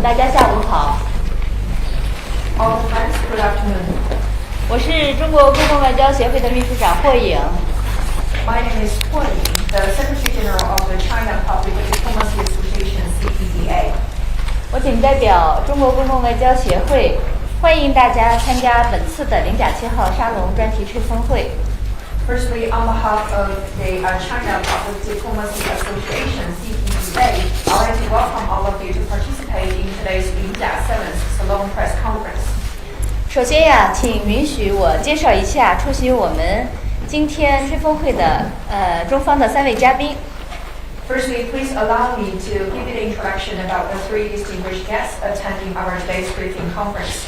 大家下午好。All friends, good afternoon. 我是中国公共外交协会的秘书长霍颖。My name is Huo Ying, the Secretary General of the China Public Diplomacy Association (CPDA). 我谨代表中国公共外交协会，欢迎大家参加本次的0.7号沙龙专题吹风会。Firstly, on behalf of the China Public Diplomacy Association (CPDA), I'd like to welcome all of you to participate in today's 0.7th Salon Press Conference. 首先呀，请允许我介绍一下出席我们今天吹风会的中方的3位嘉宾。Firstly, please allow me to give you the introduction about the 3 distinguished guests attending our today's briefing conference.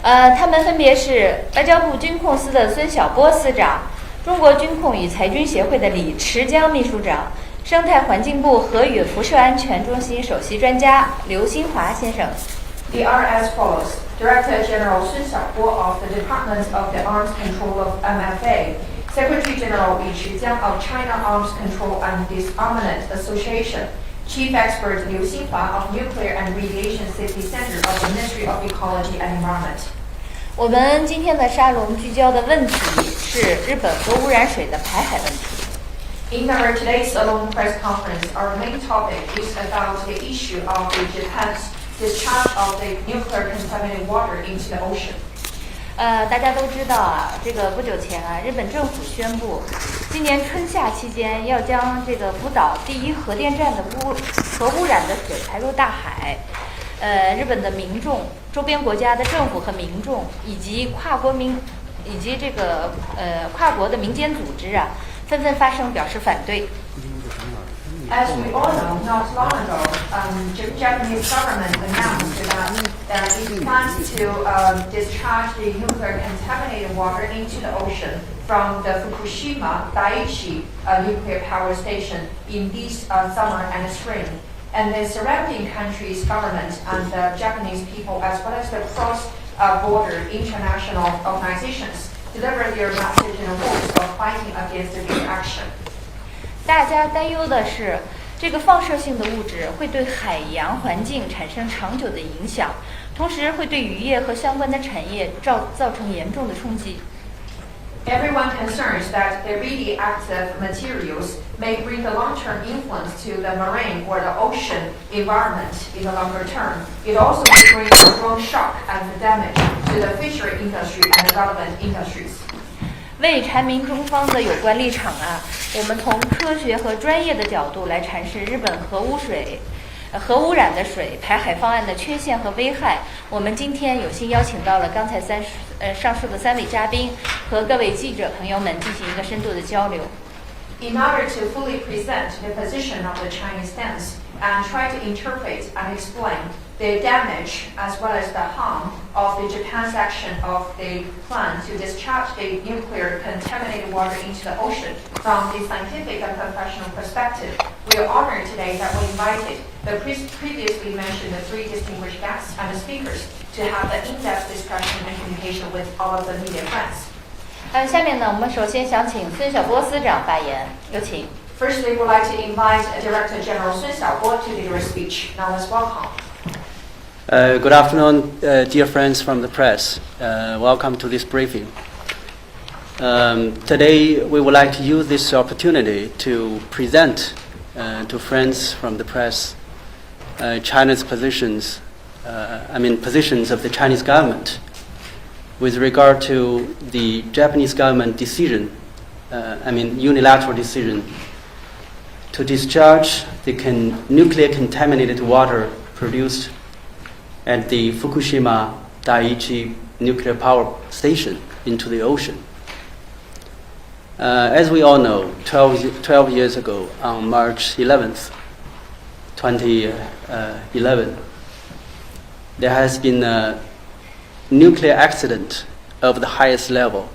他们分别是外交部军控司的孙晓波司长、中国军控与裁军协会的李池江秘书长、生态环境部核与辐射安全中心首席专家刘新华先生。The are as follows: Director General Sun Xiaobo of the Department of the Arms Control of MFA, Secretary General Li Chijiang of China Arms Control and Disarmament Association, Chief Expert Liu Xinhua of Nuclear and Radiation Safety Center of the Ministry of Ecology and Environment. 我们今天的沙龙聚焦的问题是日本核污染水的排海问题。In our today's Salon Press Conference, our main topic is about the issue of the Japan's discharge of the nuclear contaminated water into the ocean. 大家都知道啊，这个不久前啊，日本政府宣布，今年春夏期间要将这个福岛第1核电站的核污染的水排入大海。日本的民众、周边国家的政府和民众，以及跨国的民间组织啊，纷纷发声表示反对。As we all know, not long ago, the Japanese government announced that it plans to discharge the nuclear contaminated water into the ocean from the Fukushima Daiichi nuclear power station in this summer and spring. And the surrounding countries' government and the Japanese people, as well as the cross-border international organizations, deliver their message in a voice of fighting against this action. 大家担忧的是，这个放射性的物质会对海洋环境产生长久的影响，同时会对渔业和相关的产业造成严重的冲击。Everyone concerns that the radioactive materials may bring a long-term influence to the marine or the ocean environment in the longer term. It also may bring a strong shock and damage to the fishery industry and the relevant industries. 为阐明中方的有关立场啊，我们从科学和专业的角度来阐释日本核污染的水排海方案的缺陷和危害。我们今天有幸邀请到了刚才上述的3位嘉宾，和各位记者朋友们进行一个深度的交流。In order to fully present the position of the Chinese stance and try to interpret and explain the damage as well as the harm of the Japan's action of the plan to discharge the nuclear contaminated water into the ocean from the scientific and professional perspective, we are honored today that we invited the previously mentioned 3 distinguished guests and speakers to have an in-depth discussion and communication with all of the media friends. 下面呢，我们首先想请孙晓波司长发言，有请。Firstly, we'd like to invite Director General Sun Xiaobo to deliver a speech. Now let's welcome. Good afternoon, dear friends from the press. Welcome to this briefing. Today, we would like to use this opportunity to present to friends from the press China's positions of the Chinese government with regard to the Japanese government decision, unilateral decision to discharge the nuclear contaminated water produced at the Fukushima Daiichi nuclear power station into the ocean. As we all know, 12 years ago, on March 11th, 2011, there has been a nuclear accident of the highest level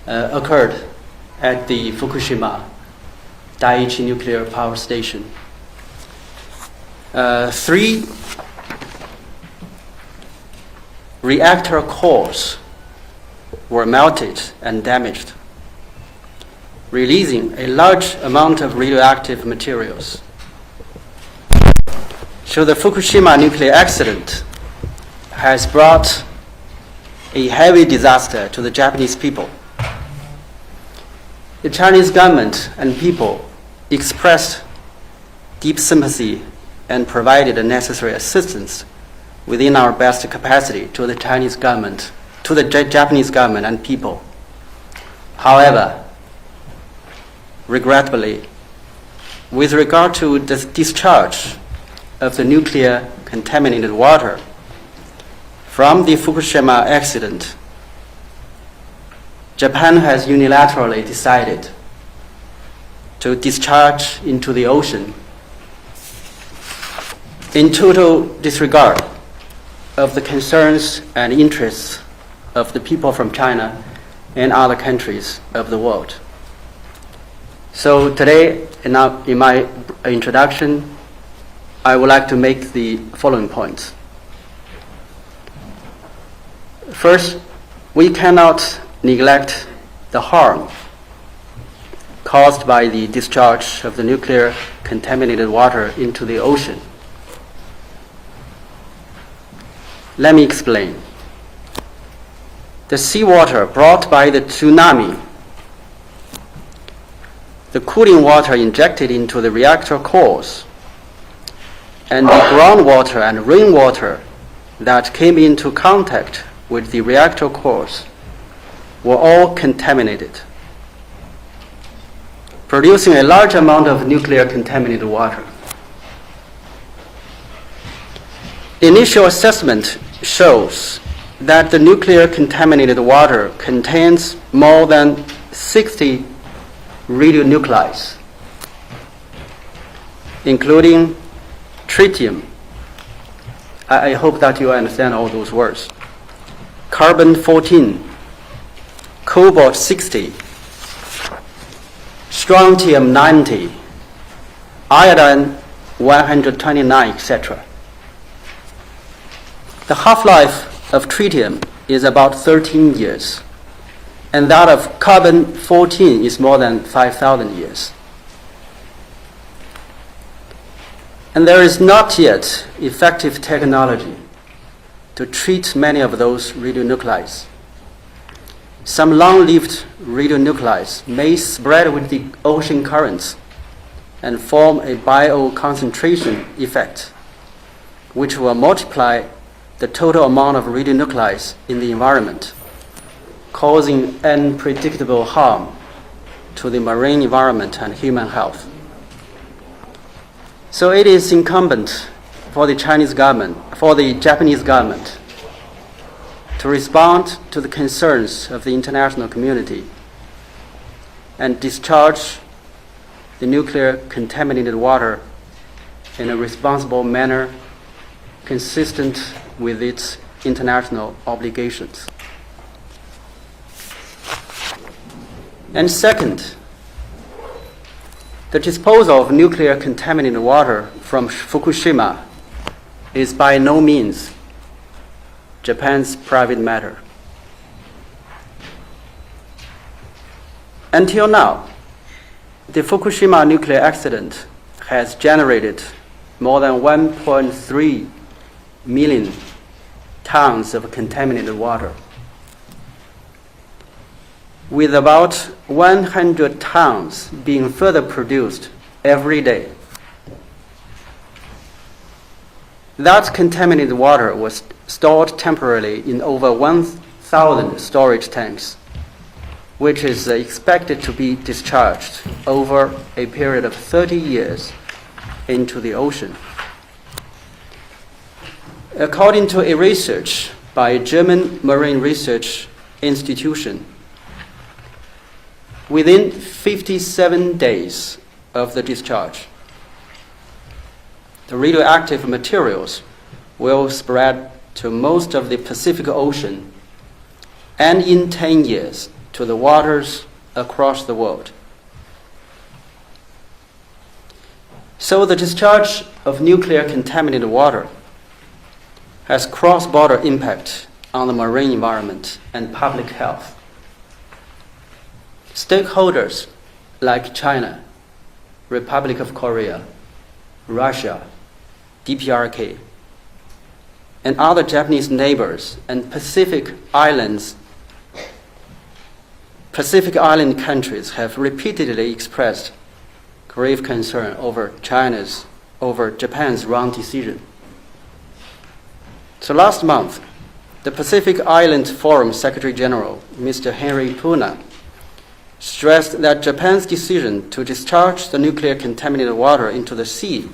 occurred at the Fukushima Daiichi nuclear power station. 3 reactor cores were melted and damaged, releasing a large amount of radioactive materials. So the Fukushima nuclear accident has brought a heavy disaster to the Japanese people. The Chinese government and people expressed deep sympathy and provided the necessary assistance within our best capacity to the Chinese government, to the Japanese government and people. However, regrettably, with regard to the discharge of the nuclear contaminated water from the Fukushima accident, Japan has unilaterally decided to discharge into the ocean in total disregard of the concerns and interests of the people from China and other countries of the world. So today, in my introduction, I would like to make the following points. First, we cannot neglect the harm caused by the discharge of the nuclear contaminated water into the ocean. Let me explain. The seawater brought by the tsunami, the cooling water injected into the reactor cores, and the groundwater and rainwater that came into contact with the reactor cores were all contaminated, producing a large amount of nuclear contaminated water. Initial assessment shows that the nuclear contaminated water contains more than 60 radionuclides, including tritium. I hope that you understand all those words. Carbon-14, cobalt-60, strontium-90, iodine-129, etc. The half-life of tritium is about 13 years, and that of carbon-14 is more than 5,000 years. And there is not yet effective technology to treat many of those radionuclides. Some long-lived radionuclides may spread with the ocean currents and form a bioconcentration effect, which will multiply the total amount of radionuclides in the environment, causing unpredictable harm to the marine environment and human health. So it is incumbent for the Japanese government to respond to the concerns of the international community and discharge the nuclear contaminated water in a responsible manner consistent with its international obligations. And second, the disposal of nuclear contaminated water from Fukushima is by no means Japan's private matter. Until now, the Fukushima nuclear accident has generated more than 1.3 million tons of contaminated water, with about 100 tons being further produced every day. That contaminated water was stored temporarily in over 1,000 storage tanks, which is expected to be discharged over a period of 30 years into the ocean. According to a research by a German marine research institution, within 57 days of the discharge, the radioactive materials will spread to most of the Pacific Ocean, and in 10 years to the waters across the world. So the discharge of nuclear contaminated water has cross-border impact on the marine environment and public health. Stakeholders like China, Republic of Korea, Russia, DPRK, and other Japanese neighbors and Pacific Island countries have repeatedly expressed grave concern over Japan's wrong decision. So last month, the Pacific Island Forum Secretary General, Mr. Henry Puna, stressed that Japan's decision to discharge the nuclear contaminated water into the sea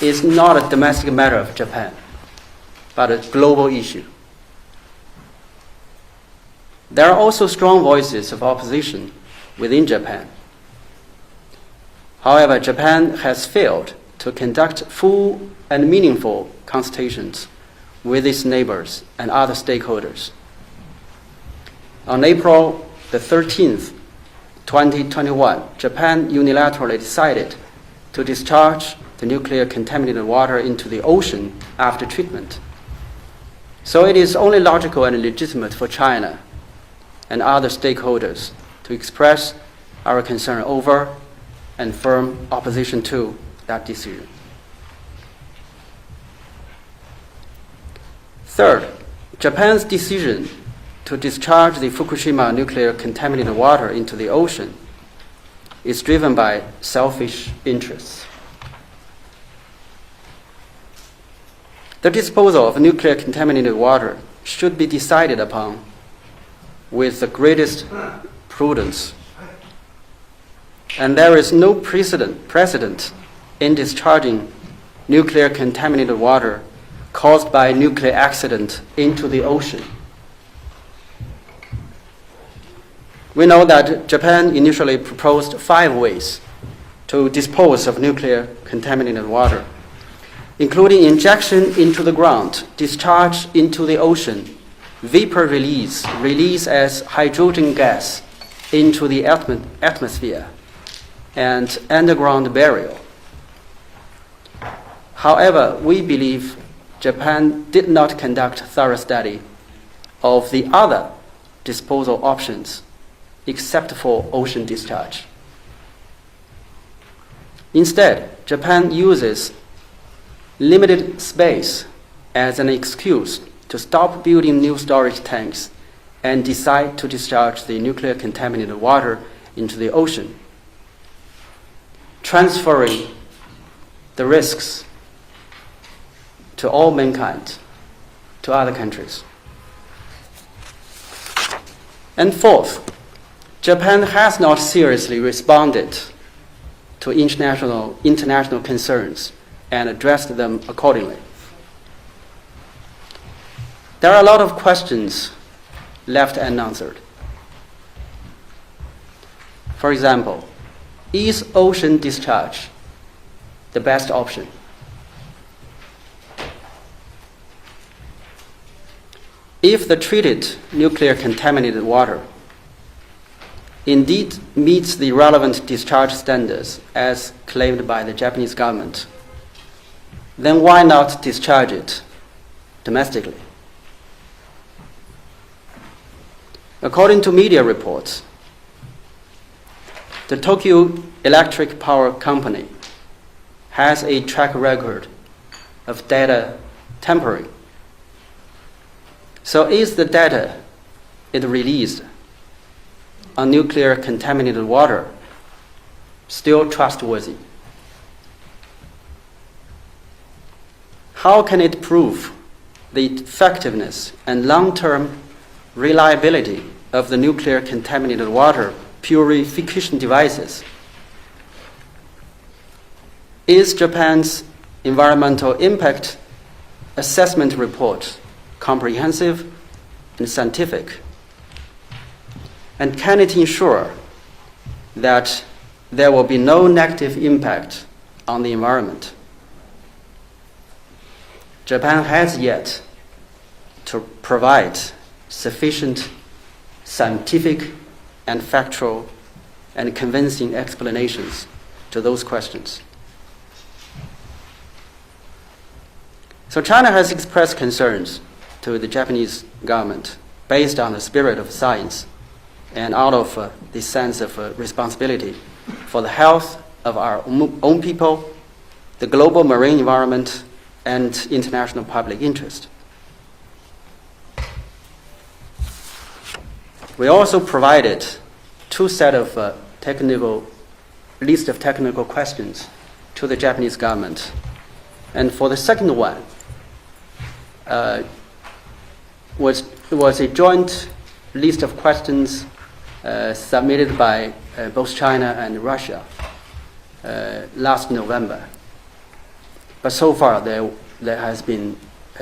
is not a domestic matter of Japan, but a global issue. There are also strong voices of opposition within Japan. However, Japan has failed to conduct full and meaningful consultations with its neighbors and other stakeholders. On April the 13th, 2021, Japan unilaterally decided to discharge the nuclear contaminated water into the ocean after treatment. So it is only logical and legitimate for China and other stakeholders to express our concern over and firm opposition to that decision. Third, Japan's decision to discharge the Fukushima nuclear contaminated water into the ocean is driven by selfish interests. The disposal of nuclear contaminated water should be decided upon with the greatest prudence. And there is no precedent in discharging nuclear contaminated water caused by a nuclear accident into the ocean. We know that Japan initially proposed 5 ways to dispose of nuclear contaminated water, including injection into the ground, discharge into the ocean, vapor release as hydrogen gas into the atmosphere, and underground burial. However, we believe Japan did not conduct thorough study of the other disposal options except for ocean discharge. Instead, Japan uses limited space as an excuse to stop building new storage tanks and decide to discharge the nuclear contaminated water into the ocean, transferring the risks to all mankind, to other countries. And fourth, Japan has not seriously responded to international concerns and addressed them accordingly. There are a lot of questions left unanswered. For example, is ocean discharge the best option? If the treated nuclear contaminated water indeed meets the relevant discharge standards as claimed by the Japanese government, then why not discharge it domestically? According to media reports, the Tokyo Electric Power Company has a track record of data tampering. So is the data it released on nuclear contaminated water still trustworthy? How can it prove the effectiveness and long-term reliability of the nuclear contaminated water purification devices? Is Japan's environmental impact assessment report comprehensive and scientific? And can it ensure that there will be no negative impact on the environment? Japan has yet to provide sufficient scientific and factual and convincing explanations to those questions. So China has expressed concerns to the Japanese government based on the spirit of science and out of the sense of responsibility for the health of our own people, the global marine environment, and international public interest. We also provided two sets of list of technical questions to the Japanese government. And for the second one, was a joint list of questions submitted by both China and Russia last November. But so far, there has been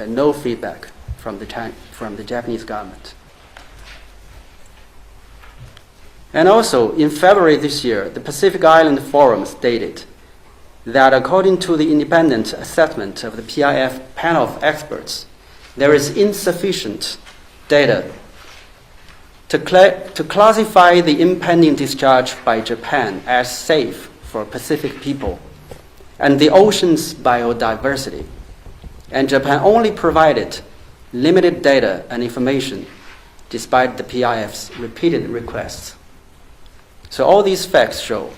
no feedback from the Japanese government. And also, in February this year, the Pacific Island Forum stated that according to the independent assessment of the PIF panel of experts, there is insufficient data to classify the impending discharge by Japan as safe for Pacific people and the ocean's biodiversity. And Japan only provided limited data and information despite the PIF's repeated requests. So all these facts show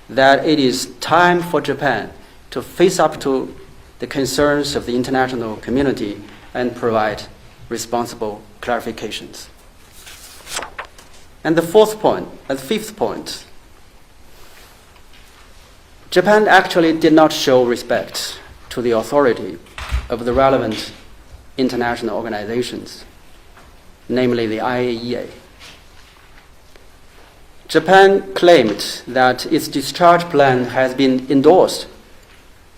that it is time for Japan to face up to the concerns of the international community and provide responsible clarifications. And the fifth point, Japan actually did not show respect to the authority of the relevant international organizations, namely the IAEA. Japan claimed that its discharge plan has been endorsed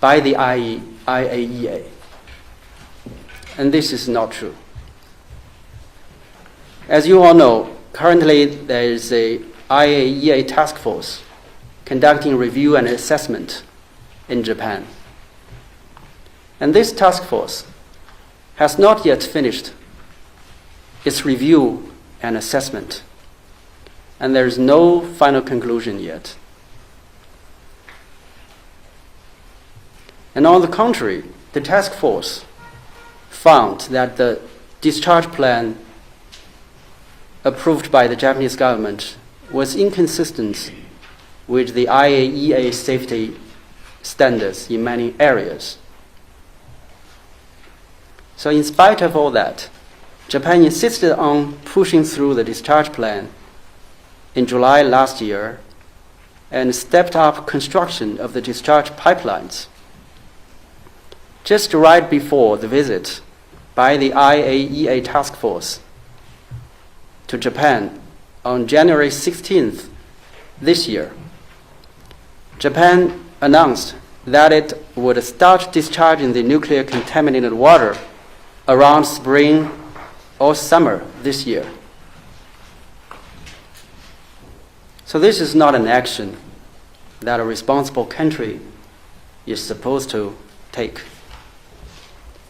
by the IAEA. And this is not true. As you all know, currently there is a IAEA task force conducting review and assessment in Japan. And this task force has not yet finished its review and assessment. And there is no final conclusion yet. And on the contrary, the task force found that the discharge plan approved by the Japanese government was inconsistent with the IAEA safety standards in many areas. So in spite of all that, Japan insisted on pushing through the discharge plan in July last year and stepped up construction of the discharge pipelines. Just right before the visit by the IAEA task force to Japan on January 16th this year, Japan announced that it would start discharging the nuclear contaminated water around spring or summer this year. So this is not an action that a responsible country is supposed to take.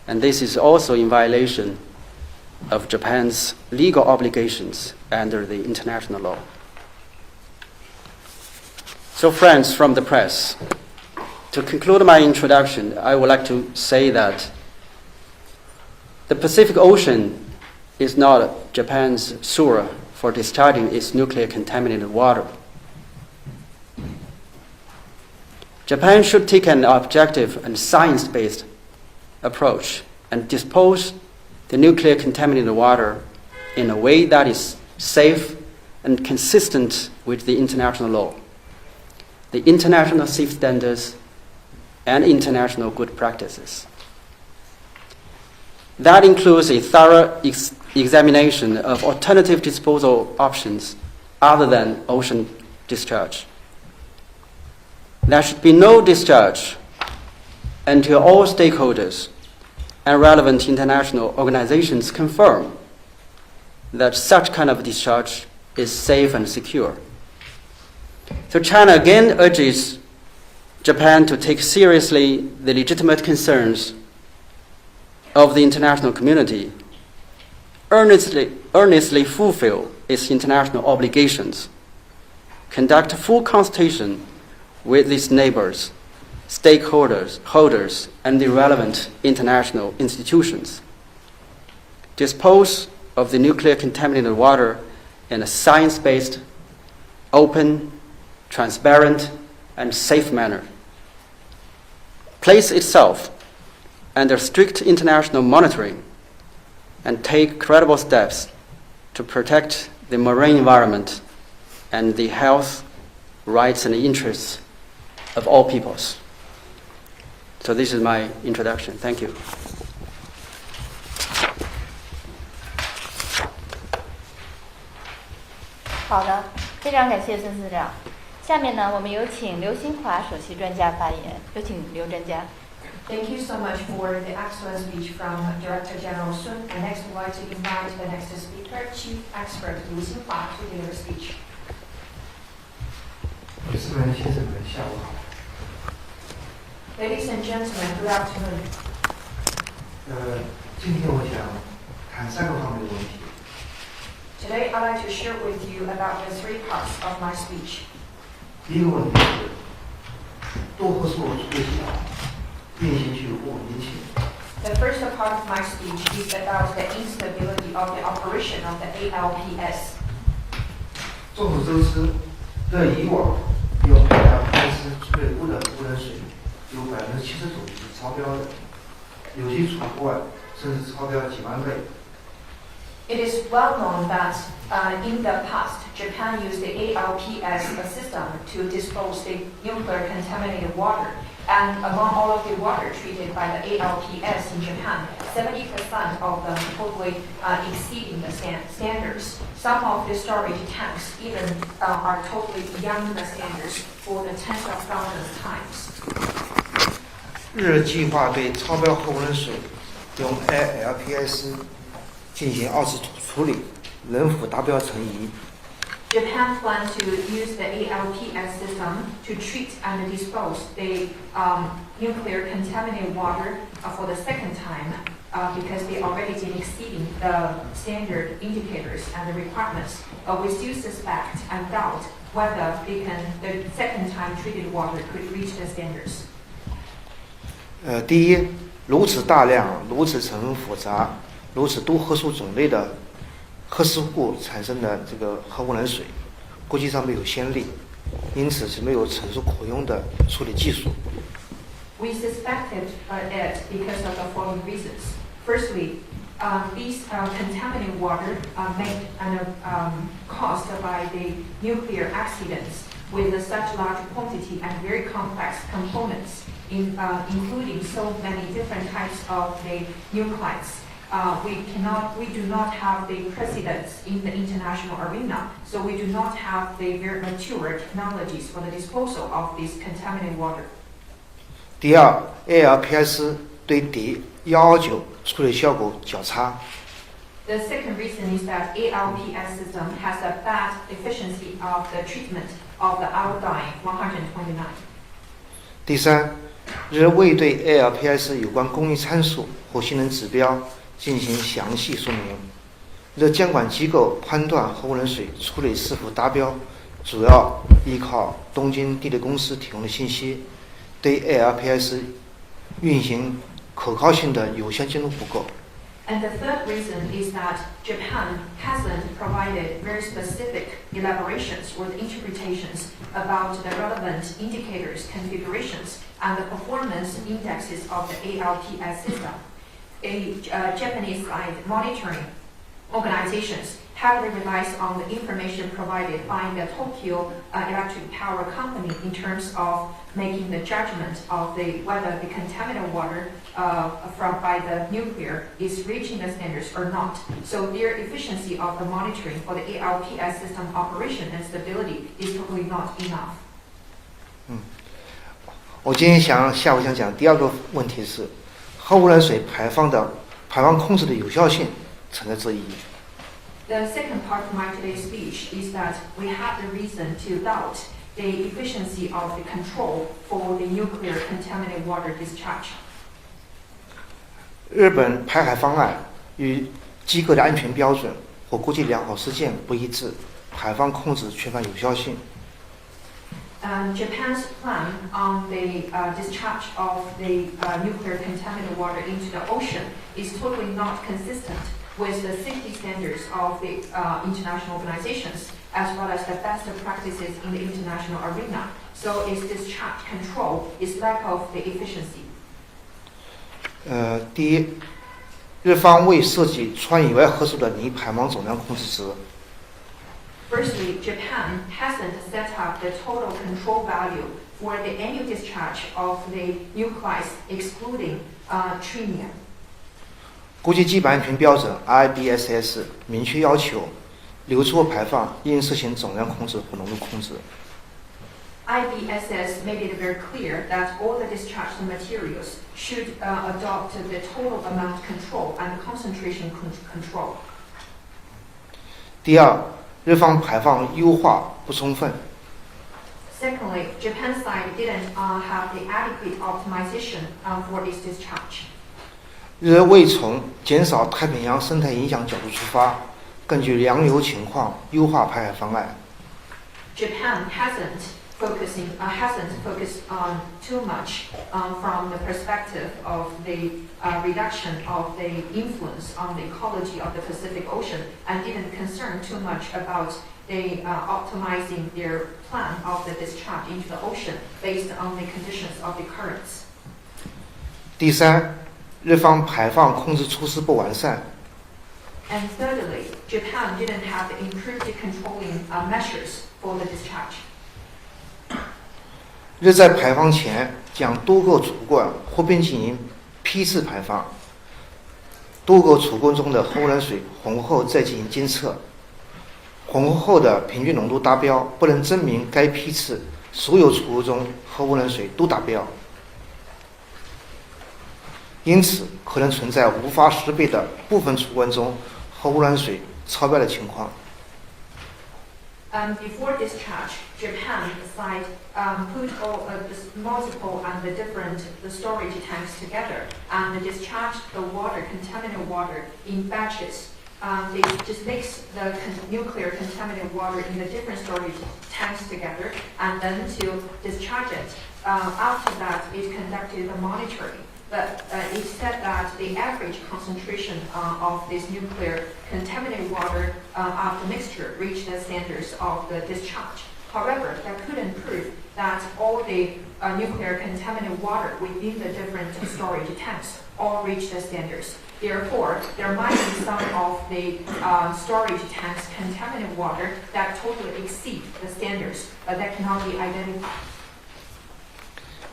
And this is also in violation of Japan's legal obligations under the international law. So friends from the press, to conclude my introduction, I would like to say that the Pacific Ocean is not Japan's sewer for discharging its nuclear contaminated water. Japan should take an objective and science-based approach and dispose the nuclear contaminated water in a way that is safe and consistent with the international law, the international safe standards, and international good practices. That includes a thorough examination of alternative disposal options other than ocean discharge. There should be no discharge until all stakeholders and relevant international organizations confirm that such kind of discharge is safe and secure. So China again urges Japan to take seriously the legitimate concerns of the international community, earnestly fulfill its international obligations, conduct full consultation with its neighbors, stakeholders, and the relevant international institutions, dispose of the nuclear contaminated water in a science-based, open, transparent, and safe manner, place itself under strict international monitoring and take credible steps to protect the marine environment and the health, rights, and interests of all peoples. So this is my introduction. Thank you. 好的，非常感谢孙司长。下面呢，我们有请刘新华首席专家发言。有请刘专家。Thank you so much for the excellent speech from Director General Sun. And next, we'd like to invite the next speaker, Chief Expert Liu Xinhua, to deliver speech. 女士们、先生们，下午好。Ladies and gentlemen, good afternoon. 今天我想谈3个方面的问题。 Today, I'd like to share with you about the 3 parts of my speech. 第一个问题是多核素处理器运行具有不稳定性。 The first part of my speech is about the instability of the operation of the ALPS. 众所周知，在以往用ALPS处理过的污染水有70%是超标的，有些除外，甚至超标几万倍。 It is well known that in the past, Japan used the ALPS system to dispose the nuclear contaminated water. And among all of the water treated by the ALPS in Japan, 70% of them totally exceeding the standards. Some of the storage tanks even are totally beyond the standards for the tens of thousands times. 日计划对超标核污染水用 ALPS 进行2次处理，能否达标成疑。 Japan plans to use the ALPS system to treat and dispose the nuclear contaminated water for the second time because they already been exceeding the standard indicators and the requirements. We still suspect and doubt whether the second time treated water could reach the standards. 第一，如此大量、如此成分复杂、如此多核素种类的核事故产生的这个核污染水，国际上没有先例，因此是没有成熟可用的处理技术。We suspected it because of the following reasons. Firstly, these contaminated water made and caused by the nuclear accidents with such large quantity and very complex components, including so many different types of the nuclides. We do not have the precedents in the international arena, so we do not have the very mature technologies for the disposal of this contaminated water. 第二 ，ALPS 对底129处理效果较差。The second reason is that ALPS system has a bad efficiency of the treatment of the iodine 129. 第三，日未对 ALPS 有关工艺参数或性能指标进行详细说明。日监管机构判断核污染水处理是否达标，主要依靠东京地理公司提供的信息，对 ALPS 运行可靠性的有效记录不够。And the third reason is that Japan hasn't provided very specific elaborations or interpretations about the relevant indicators, configurations, and the performance indexes of the ALPS system. Japanese side monitoring organizations heavily relies on the information provided by the Tokyo Electric Power Company in terms of making the judgment of whether the contaminated water by the nuclear is reaching the standards or not. So their efficiency of the monitoring for the ALPS system operation and stability is totally not enough. 我今天下午想讲第二个问题是，核污染水排放控制的有效性存在质疑。The second part of my today's speech is that we have the reason to doubt the efficiency of the control for the nuclear contaminated water discharge. 日本排海方案与机构的安全标准或国际良好实践不一致，排放控制缺乏有效性。Japan's plan on the discharge of the nuclear contaminated water into the ocean is totally not consistent with the safety standards of the international organizations, as well as the best practices in the international arena. So its discharge control is lack of the efficiency. 第一，日方未设计氚以外核素的拟排放总量控制值。Firstly, Japan hasn't set up the total control value for the annual discharge of the nucleus, excluding tritium. 国际基本安全标准 IBSS 明确要求，流出排放应实行总量控制和浓度控制。IBSS made it very clear that all the discharged materials should adopt the total amount control and concentration control. 第二，日方排放优化不充分。Secondly, Japan's side didn't have the adequate optimization for its discharge. 日未从减少太平洋生态影响角度出发，根据洋流情况优化排海方案。Japan hasn't focused on too much from the perspective of the reduction of the influence on the ecology of the Pacific Ocean, and didn't concern too much about the optimizing their plan of the discharge into the ocean based on the conditions of the currents. 第三，日方排放控制措施不完善。And thirdly, Japan didn't have the improved controlling measures for the discharge. 日在排放前将多个储罐或并进行批次排放，多个储罐中的核污染水混合后再进行监测，混合后的平均浓度达标，不能证明该批次所有储物中核污染水都达标，因此可能存在无法识别的部分储罐中核污染水超标的情况。Before discharge, Japan side put all multiple and the different storage tanks together and discharged the water, contaminated water, in batches. They just mix the nuclear contaminated water in the different storage tanks together and then to discharge it. After that, it conducted the monitoring. But it said that the average concentration of this nuclear contaminated water after mixture reached the standards of the discharge. However, that couldn't prove that all the nuclear contaminated water within the different storage tanks all reached the standards. Therefore, there might be some of the storage tanks contaminated water that totally exceed the standards, but that cannot be identified.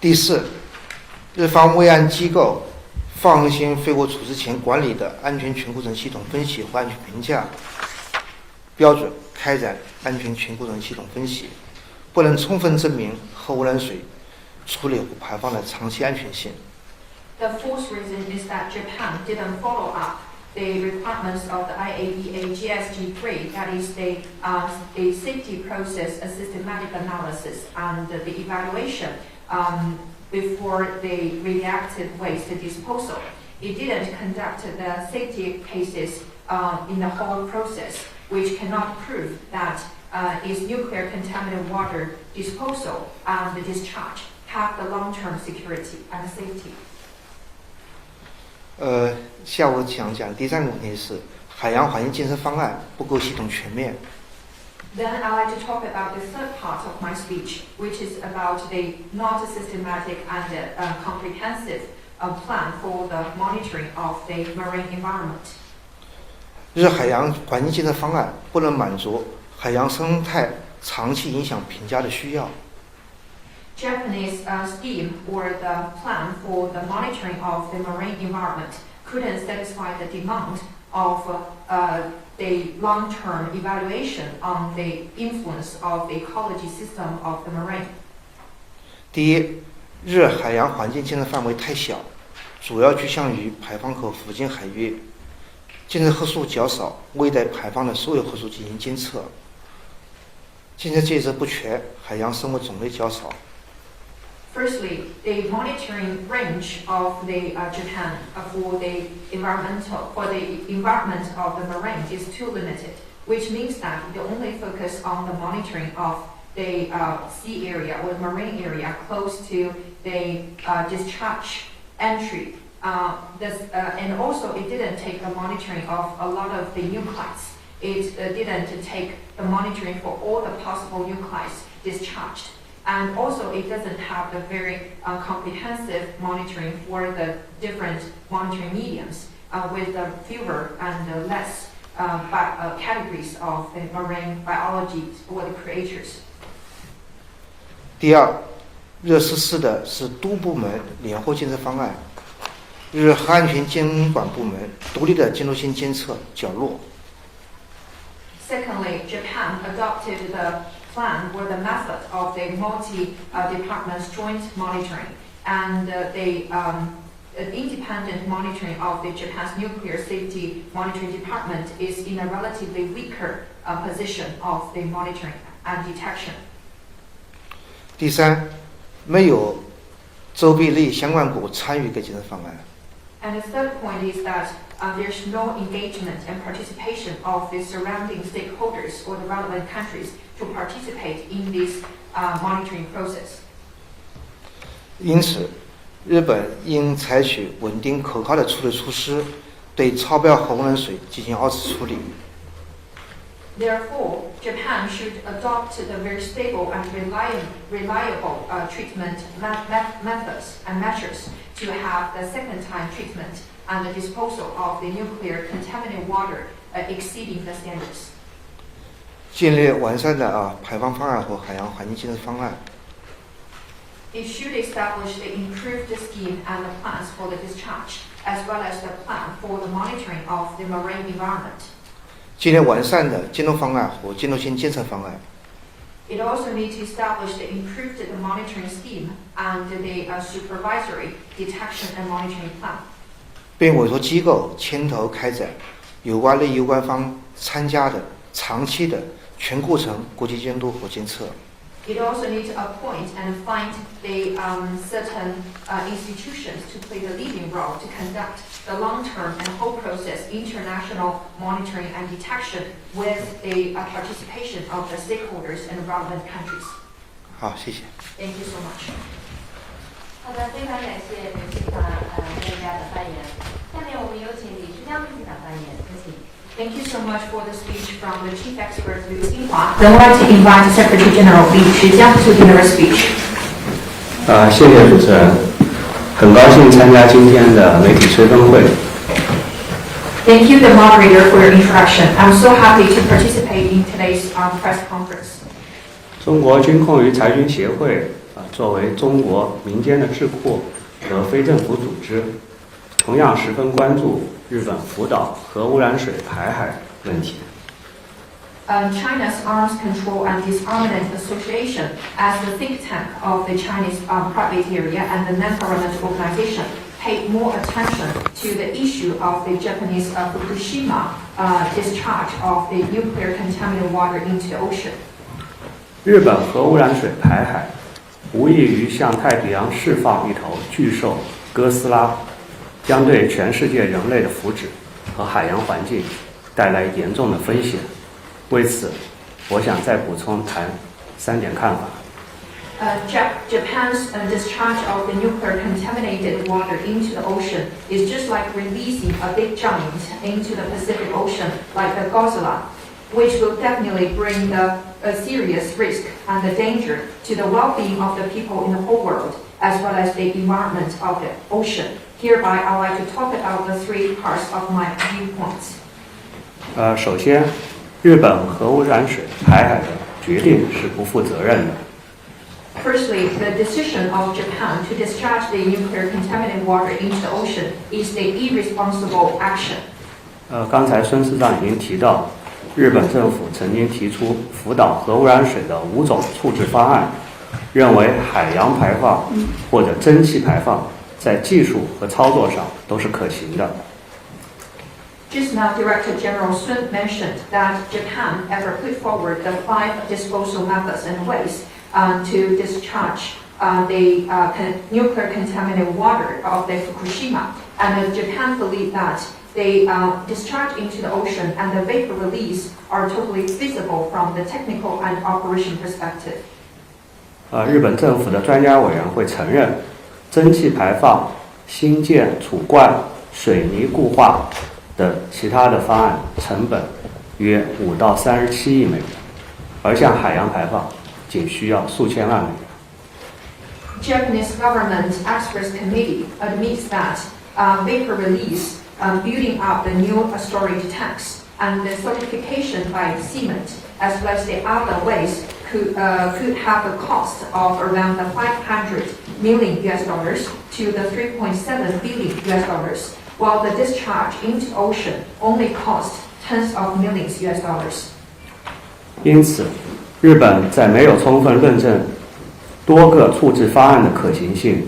第四，日方未按机构放行废物处置前管理的安全全过程系统分析和安全评价标准开展安全全过程系统分析，不能充分证明核污染水处理和排放的长期安全性。The fourth reason is that Japan didn't follow up the requirements of the IAEA GSG3, that is the safety process, a systematic analysis, and the evaluation before the radioactive waste disposal. It didn't conduct the safety cases in the whole process, which cannot prove that its nuclear contaminated water disposal and the discharge have the long-term security and safety. 下午想讲第三个问题是海洋环境建设方案不够系统全面。Then I'd like to talk about the third part of my speech, which is about the not systematic and comprehensive plan for the monitoring of the marine environment. 日海洋环境建设方案不能满足海洋生态长期影响评价的需要。Japanese scheme or the plan for the monitoring of the marine environment couldn't satisfy the demand of the long-term evaluation on the influence of the ecology system of the marine. 第一，日海洋环境建设范围太小，主要局限于排放口附近海域，建设核数较少，未对排放的所有核数进行监测，建设介质不全，海洋生物种类较少。Firstly, the monitoring range of the Japan for the environment of the marine is too limited, which means that they only focus on the monitoring of the sea area or the marine area close to the discharge entry. And also, it didn't take the monitoring of a lot of the nuclides. It didn't take the monitoring for all the possible nuclides discharged. And also, it doesn't have the very comprehensive monitoring for the different monitoring mediums with the fewer and less categories of marine biology or the creatures. 第二，日实施的是多部门联合监测方案，日核安全监管部门独立的监督性监测较弱。Secondly, Japan adopted the plan or the method of the multi-departments joint monitoring, and the independent monitoring of the Japan's nuclear safety monitoring department is in a relatively weaker position of the monitoring and detection. 第三，没有周边利益相关国参与该监测方案。And the third point is that there's no engagement and participation of the surrounding stakeholders or the relevant countries to participate in this monitoring process. 因此，日本应采取稳定可靠的处理措施，对超标核污染水进行二次处理。Therefore, Japan should adopt the very stable and reliable treatment methods and measures to have the second-time treatment and the disposal of the nuclear contaminated water exceeding the standards. 建立完善的排放方案和海洋环境监测方案。It should establish the improved scheme and the plans for the discharge, as well as the plan for the monitoring of the marine environment. 建立完善的监督方案和监督性监测方案。It also needs to establish the improved monitoring scheme and the supervisory detection and monitoring plan. 并委托机构牵头开展有关利益官方参加的长期的全过程国际监督和监测。It also needs to appoint and find the certain institutions to play the leading role to conduct the long-term and whole process international monitoring and detection with the participation of the stakeholders and relevant countries. 好，谢谢。 Thank you so much. 好的，非常感谢刘秘书长专家的发言。下面我们有请李世江秘书长发言，有请。Thank you so much for the speech from the chief expert Liu Xinhua. Then I'd like to invite Secretary General Li Shijiang to deliver a speech. 谢谢主持人，很高兴参加今天的媒体吹风会。Thank you, the moderator, for your introduction. I'm so happy to participate in today's press conference. 中国军控与裁军协会作为中国民间的智库和非政府组织，同样十分关注日本福岛核污染水排海问题。China's Arms Control and Disarmament Association, as the think tank of the Chinese private area and the non-governmental organization, paid more attention to the issue of the Japanese Fukushima discharge of the nuclear contaminated water into the ocean. 日本核污染水排海，无异于向太平洋释放一头巨兽哥斯拉，将对全世界人类的福祉和海洋环境带来严重的风险。为此，我想再补充谈3点看法。Japan's discharge of the nuclear contaminated water into the ocean is just like releasing a big giant into the Pacific Ocean like the Godzilla, which will definitely bring a serious risk and the danger to the well-being of the people in the whole world, as well as the environment of the ocean. Hereby, I would like to talk about the 3 parts of my viewpoints. 首先，日本核污染水排海的决定是不负责任的。Firstly, the decision of Japan to discharge the nuclear contaminated water into the ocean is the irresponsible action. 刚才孙司长已经提到，日本政府曾经提出福岛核污染水的5种处置方案，认为海洋排放或者蒸汽排放在技术和操作上都是可行的。Just now, Director General Sun mentioned that Japan ever put forward the 5 disposal methods and ways to discharge the nuclear contaminated water of the Fukushima, and Japan believed that the discharge into the ocean and the vapor release are totally feasible from the technical and operation perspective. 日本政府的专家委员会承认，蒸汽排放、新建储罐、水泥固化的其他的方案成本约5到37亿美元，而像海洋排放仅需要数千万美元。Japanese government experts committee admits that vapor release, building up the new storage tanks, and the certification by cement, as well as the other ways, could have a cost of around the $500 million to the $3.7 billion, while the discharge into ocean only cost tens of millions $. 因此，日本在没有充分论证多个处置方案的可行性，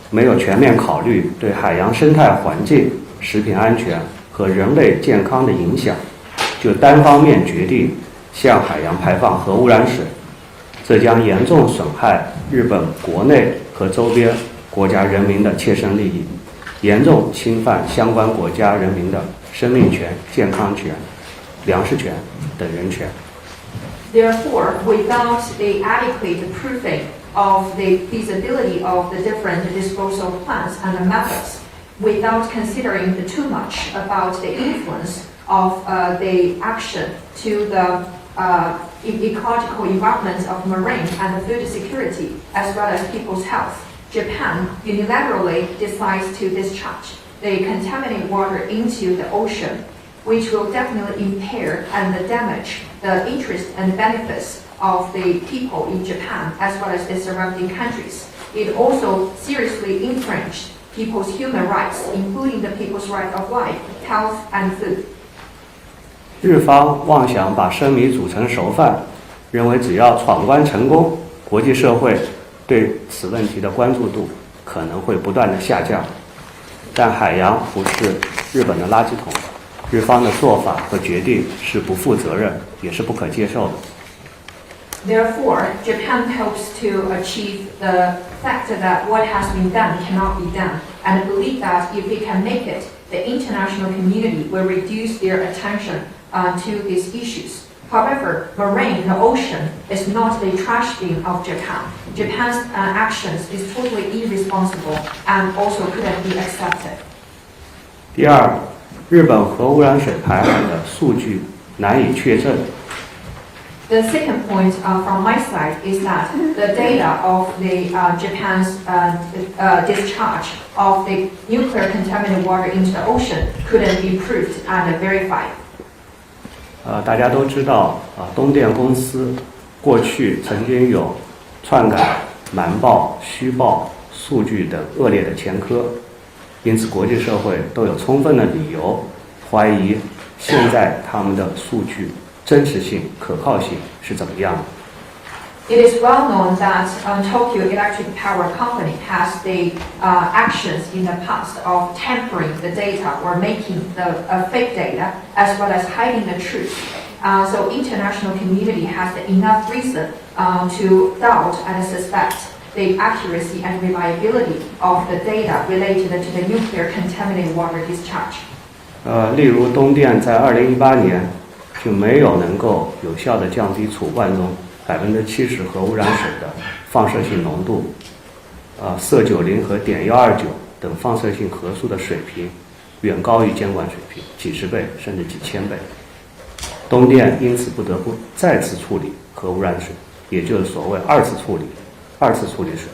没有全面考虑对海洋生态环境、食品安全和人类健康的影响，就单方面决定向海洋排放核污染水，这将严重损害日本国内和周边国家人民的切身利益，严重侵犯相关国家人民的生命权、健康权、粮食权等人权。Therefore, without the adequate proving of the feasibility of the different disposal plans and the methods, without considering too much about the influence of the action to the ecological environment of marine and food security, as well as people's health, Japan unilaterally decides to discharge the contaminated water into the ocean, which will definitely impair and damage the interests and benefits of the people in Japan as well as the surrounding countries. It also seriously infringed people's human rights, including the people's right of life, health, and food. 日方妄想把生米煮成熟饭，认为只要闯关成功，国际社会对此问题的关注度可能会不断的下降。但海洋不是日本的垃圾桶，日方的做法和决定是不负责任，也是不可接受的。Therefore, Japan hopes to achieve the fact that what has been done cannot be done, and believe that if it can make it, the international community will reduce their attention to these issues. However, marine, the ocean, is not the trash bin of Japan. Japan's actions is totally irresponsible and also couldn't be accepted. 第二，日本核污染水排海的数据难以确证。The second point from my side is that the data of the Japan's discharge of the nuclear contaminated water into the ocean couldn't be proved and verified. 大家都知道东电公司过去曾经有篡改、瞒报、虚报数据等恶劣的前科，因此国际社会都有充分的理由怀疑现在他们的数据真实性、可靠性是怎么样的。It is well known that Tokyo Electric Power Company has the actions in the past of tampering the data or making the fake data as well as hiding the truth. So international community has enough reason to doubt and suspect the accuracy and reliability of the data related to the nuclear contaminated water discharge. 例如东电在2018年就没有能够有效地降低储罐中70%核污染水的放射性浓度，铯90和碘129等放射性核素的水平远高于监管水平几十倍甚至几千倍。东电因此不得不再次处理核污染水，也就是所谓二次处理水。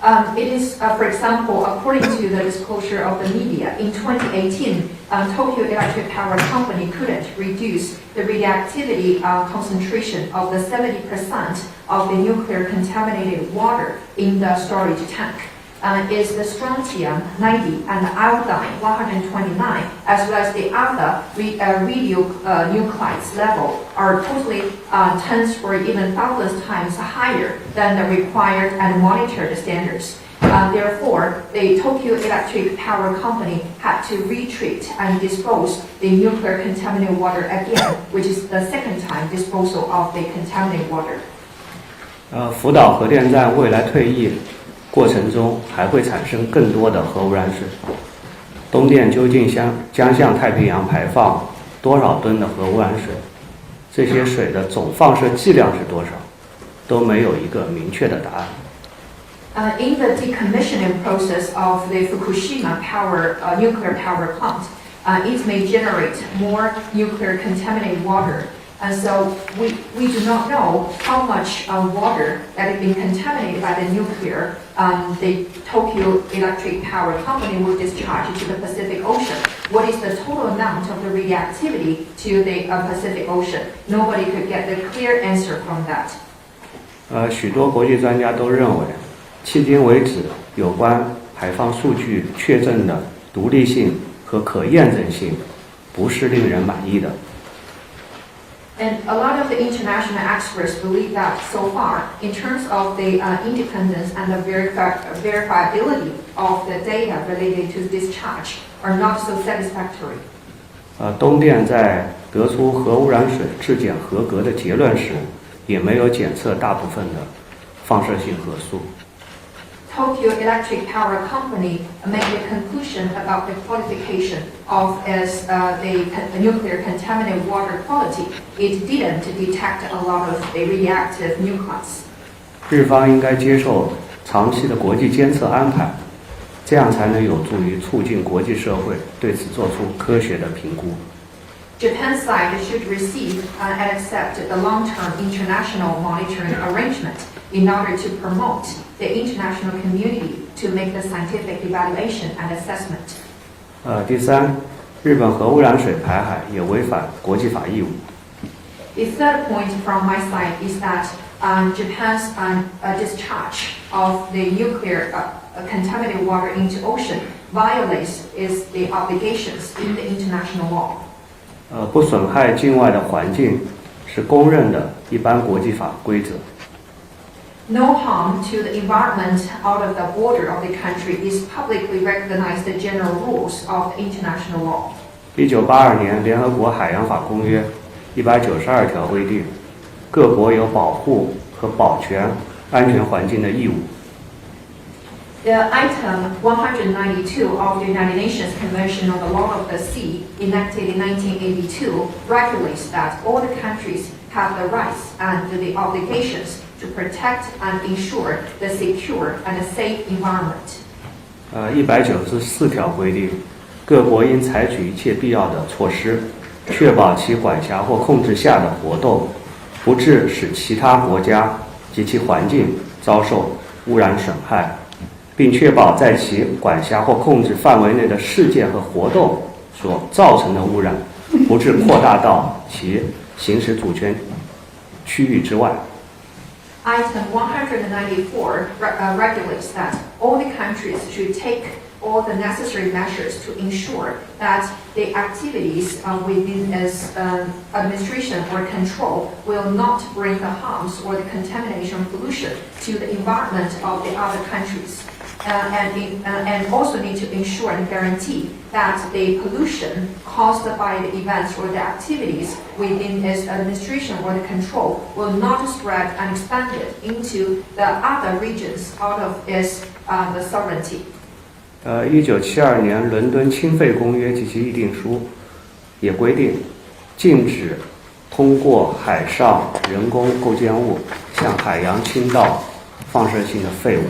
It is, for example, according to the disclosure of the media, in 2018, Tokyo Electric Power Company couldn't reduce the radioactivity concentration of the 70% of the nuclear contaminated water in the storage tank. Is the strontium 90 and the iodine 129, as well as the other radionuclides level, are totally tens or even thousands times higher than the required and monitored standards. Therefore, the Tokyo Electric Power Company had to retreat and dispose the nuclear contaminated water again, which is the second time disposal of the contaminated water. 福岛核电站未来退役过程中还会产生更多的核污染水，东电究竟将向太平洋排放多少吨的核污染水？这些水的总放射剂量是多少？都没有一个明确的答案。In the decommissioning process of the Fukushima nuclear power plant, it may generate more nuclear contaminated water. And so we do not know how much water that has been contaminated by the nuclear the Tokyo Electric Power Company will discharge to the Pacific Ocean. What is the total amount of the radioactivity to the Pacific Ocean? Nobody could get the clear answer from that. 许多国际专家都认为，迄今为止有关排放数据确证的独立性和可验证性不是令人满意的。And a lot of the international experts believe that so far, in terms of the independence and the verifiability of the data related to discharge, are not so satisfactory. 东电在得出核污染水质检合格的结论时，也没有检测大部分的放射性核素。Tokyo Electric Power Company made a conclusion about the qualification of as the nuclear contaminated water quality. It didn't detect a lot of the reactive nuclides. 日方应该接受长期的国际监测安排，这样才能有助于促进国际社会对此做出科学的评估。Japan's side should receive and accept the long-term international monitoring arrangement in order to promote the international community to make the scientific evaluation and assessment. 第三，日本核污染水排海也违反国际法义务。The third point from my side is that Japan's discharge of the nuclear contaminated water into ocean violates the obligations in the international law. 不损害境外的环境是公认的一般国际法规则。No harm to the environment out of the border of the country is publicly recognized the general rules of international law. 1982年联合国海洋法公约192条规定，各国有保护和保全安全环境的义务。The item 192 of the United Nations Convention on the Law of the Sea, enacted in 1982, regulates that all the countries have the rights and the obligations to protect and ensure the secure and safe environment. 194条规定，各国应采取一切必要的措施，确保其管辖或控制下的活动不致使其他国家及其环境遭受污染损害，并确保在其管辖或控制范围内的事件和活动所造成的污染不致扩大到其行使主权区域之外。Item 194 regulates that all the countries should take all the necessary measures to ensure that the activities within its administration or control will not bring the harms or the contamination or pollution to the environment of the other countries. And also need to ensure and guarantee that the pollution caused by the events or the activities within its administration or the control will not spread and expand into the other regions out of its the sovereignty. 1972年伦敦氢废公约及其议定书也规定，禁止通过海上人工构建物向海洋倾倒放射性的废物。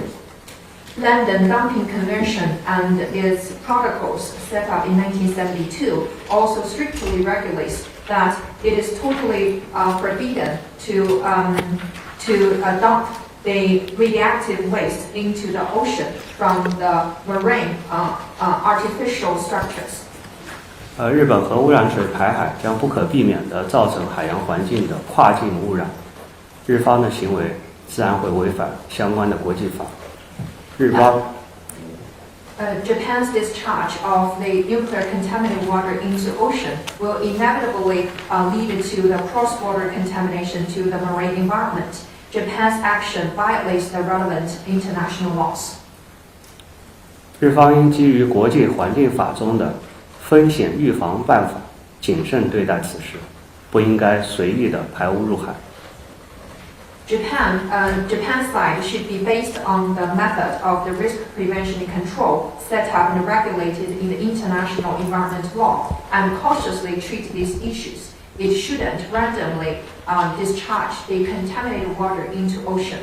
London Dumping Convention and its protocols set up in 1972 also strictly regulates that it is totally forbidden to dump the radioactive waste into the ocean from the marine artificial structures. 日本核污染水排海将不可避免地造成海洋环境的跨境污染，日方的行为自然会违反相关的国际法。日方 Japan's discharge of the nuclear contaminated water into ocean will inevitably lead to the cross-border contamination to the marine environment. Japan's action violates the relevant international laws. 日方应基于国际环境法中的风险预防办法，谨慎对待此事，不应该随意的排污入海。Japan's side should be based on the method of the risk prevention and control set up and regulated in the international environment law and cautiously treat these issues. It shouldn't randomly discharge the contaminated water into ocean.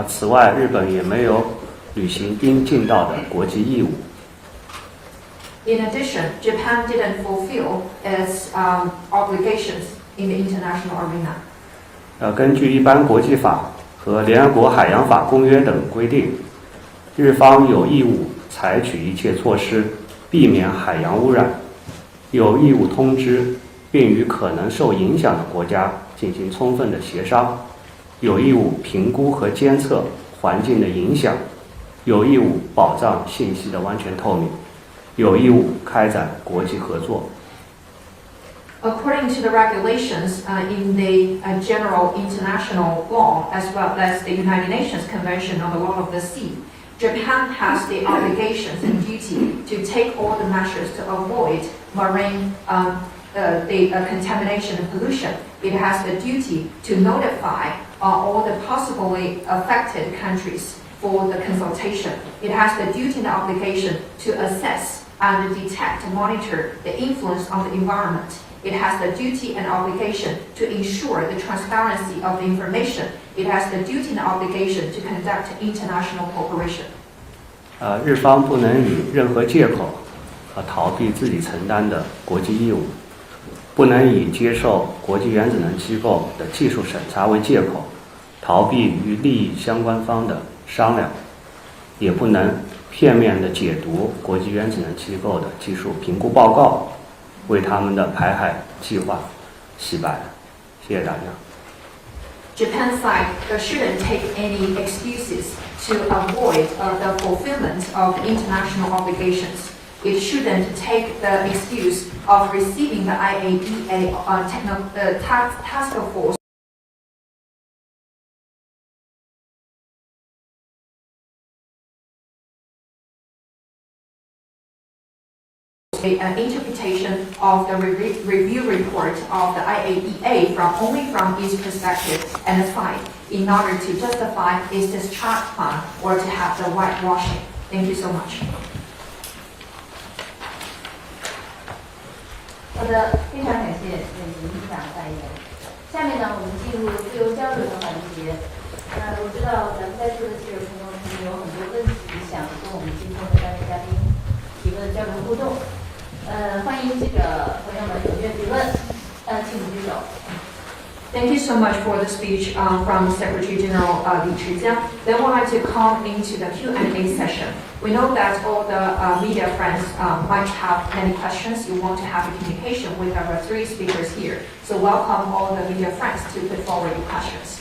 此外，日本也没有履行应尽到的国际义务。In addition, Japan didn't fulfill its obligations in the international arena. 根据一般国际法和联合国海洋法公约等规定，日方有义务采取一切措施避免海洋污染，有义务通知并与可能受影响的国家进行充分的协商，有义务评估和监测环境的影响，有义务保障信息的完全透明，有义务开展国际合作。According to the regulations in the general international law, as well as the United Nations Convention on the Law of the Sea, Japan has the obligations and duty to take all the measures to avoid marine contamination and pollution. It has the duty to notify all the possibly affected countries for the consultation. It has the duty and obligation to assess and detect and monitor the influence on the environment. It has the duty and obligation to ensure the transparency of the information. It has the duty and obligation to conduct international cooperation. 日方不能以任何借口逃避自己承担的国际义务，不能以接受国际原子能机构的技术审查为借口逃避与利益相关方的商量，也不能片面地解读国际原子能机构的技术评估报告，为他们的排海计划洗白。谢谢大家。Japan's side shouldn't take any excuses to avoid the fulfillment of international obligations. It shouldn't take the excuse of receiving the IAEA task force an interpretation of the review report of the IAEA only from its perspective and side in order to justify its discharge plan or to have the whitewashing. Thank you so much. 好的，非常感谢理事长发言。下面呢，我们进入自由交流的环节。我知道咱们在座的记者朋友肯定有很多问题想跟我们今天的3位嘉宾提问交流互动。欢迎记者朋友们踊跃提问，请举手。Thank you so much for the speech from Secretary General Li Zhijiang. Then we'd like to come into the Q&A session. We know that all the media friends might have many questions. You want to have a communication with our 3 speakers here. So welcome all the media friends to put forward your questions.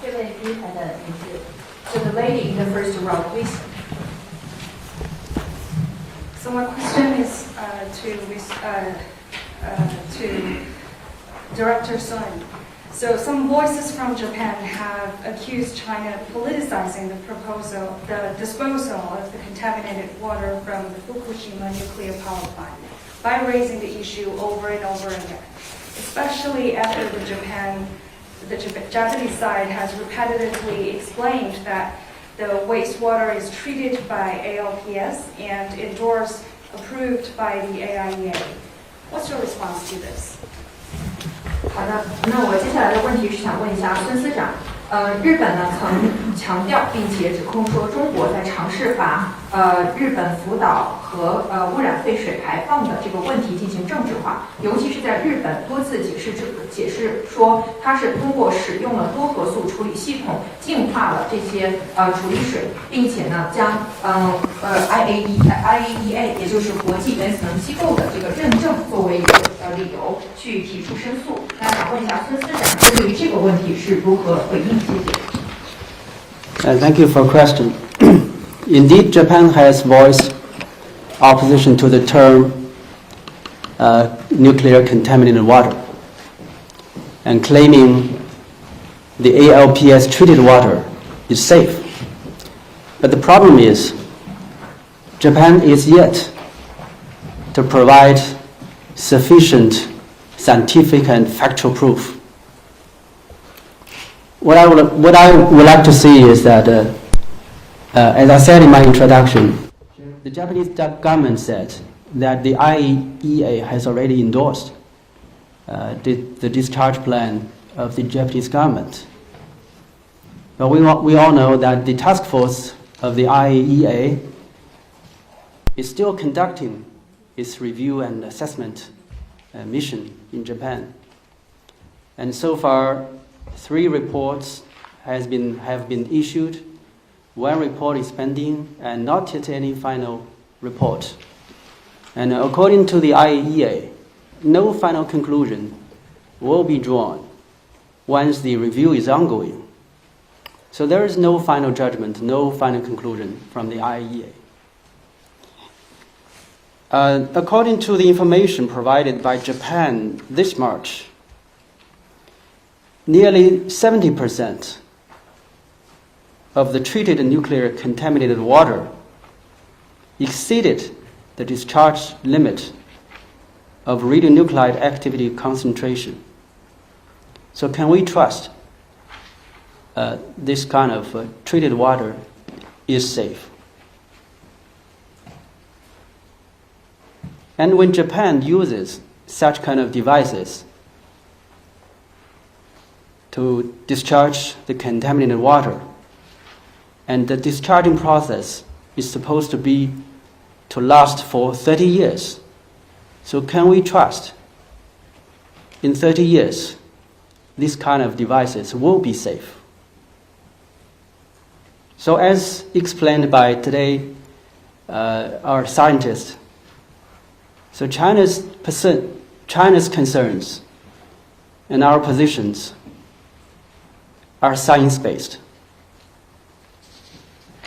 这位第一排的女士。So the lady in the first row, please. So my question is to Director Sun. So some voices from Japan have accused China of politicizing the disposal of the contaminated water from the Fukushima nuclear power plant by raising the issue over and over again, especially after the Japanese side has repetitively explained that the wastewater is treated by ALPS and endorsed, approved by the AIEA. What's your response to this? 好的，那我接下来的问题是想问一下孙司长，日本呢曾强调并且指控说中国在尝试把日本福岛核污染废水排放的这个问题进行政治化，尤其是在日本多次解释说它是通过使用了多核素处理系统净化了这些处理水，并且呢将IAEA 也就是国际原子能机构的这个认证作为一个理由去提出申诉。那想问一下孙司长对于这个问题是如何回应？谢谢。Thank you for your question. Indeed, Japan has voiced opposition to the term nuclear contaminated water and claiming the ALPS treated water is safe. But the problem is, Japan is yet to provide sufficient scientific and factual proof. What I would like to see is that, as I said in my introduction, the Japanese government said that the IAEA has already endorsed the discharge plan of the Japanese government. But we all know that the task force of the IAEA is still conducting its review and assessment mission in Japan. And so far, 3 reports have been issued. 1 report is pending, and not yet any final report. And according to the IAEA, no final conclusion will be drawn once the review is ongoing. So there is no final judgment, no final conclusion from the IAEA. According to the information provided by Japan this March, nearly 70% of the treated nuclear contaminated water exceeded the discharge limit of radionuclide activity concentration. So can we trust this kind of treated water is safe? And when Japan uses such kind of devices to discharge the contaminated water, and the discharging process is supposed to last for 30 years, so can we trust in 30 years these kind of devices will be safe? So as explained by today our scientists, so China's concerns and our positions are science-based,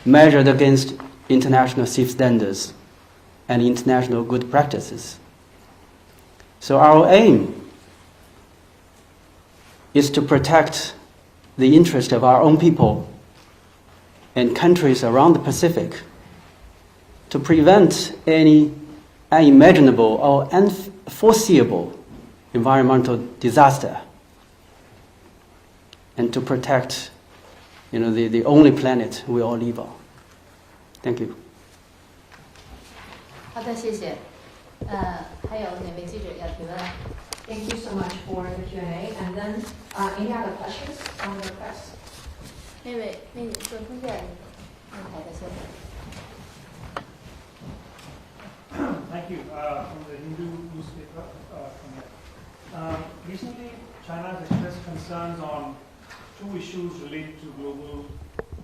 measured against international safe standards and international good practices. So our aim is to protect the interest of our own people and countries around the Pacific, to prevent any unimaginable or unforeseeable environmental disaster, and to protect, the only planet we all live on. Thank you. 好的，谢谢。还有哪位记者要提问？ Thank you so much for the Q&A. And then, any other questions from the press? 那个做中介那台的先生。 Thank you. From the Hindu newspaper from here. Recently, China has expressed concerns on 2 issues related to global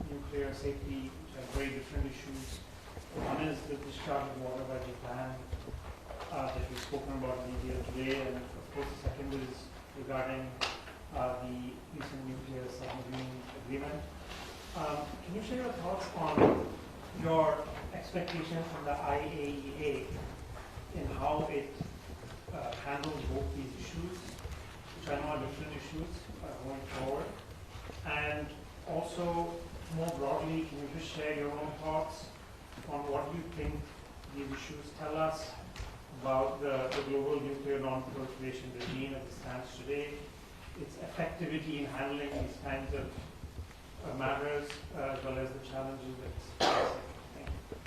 nuclear safety, which are very different issues. One is the discharge of water by Japan that we've spoken about in India today, and of course the second is regarding the recent nuclear submarine agreement. Can you share your thoughts on your expectations from the IAEA in how it handles both these issues, which I know are different issues going forward? And also, more broadly, can you just share your own thoughts on what you think these issues tell us about the global nuclear non-proliferation regime as it stands today, its effectivity in handling these kinds of matters, as well as the challenges that it's facing? Thank you.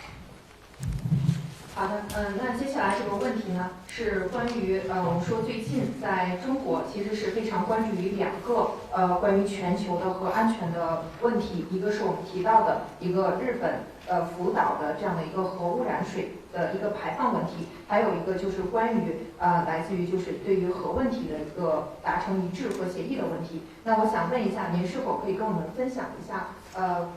好的，那接下来这个问题呢，是关于我们说最近在中国其实是非常关注于2个关于全球的核安全的问题，一个是我们提到的一个日本福岛的这样的一个核污染水的一个排放问题，还有一个就是关于来自于就是对于核问题的一个达成一致和协议的问题。那我想问一下，您是否可以跟我们分享一下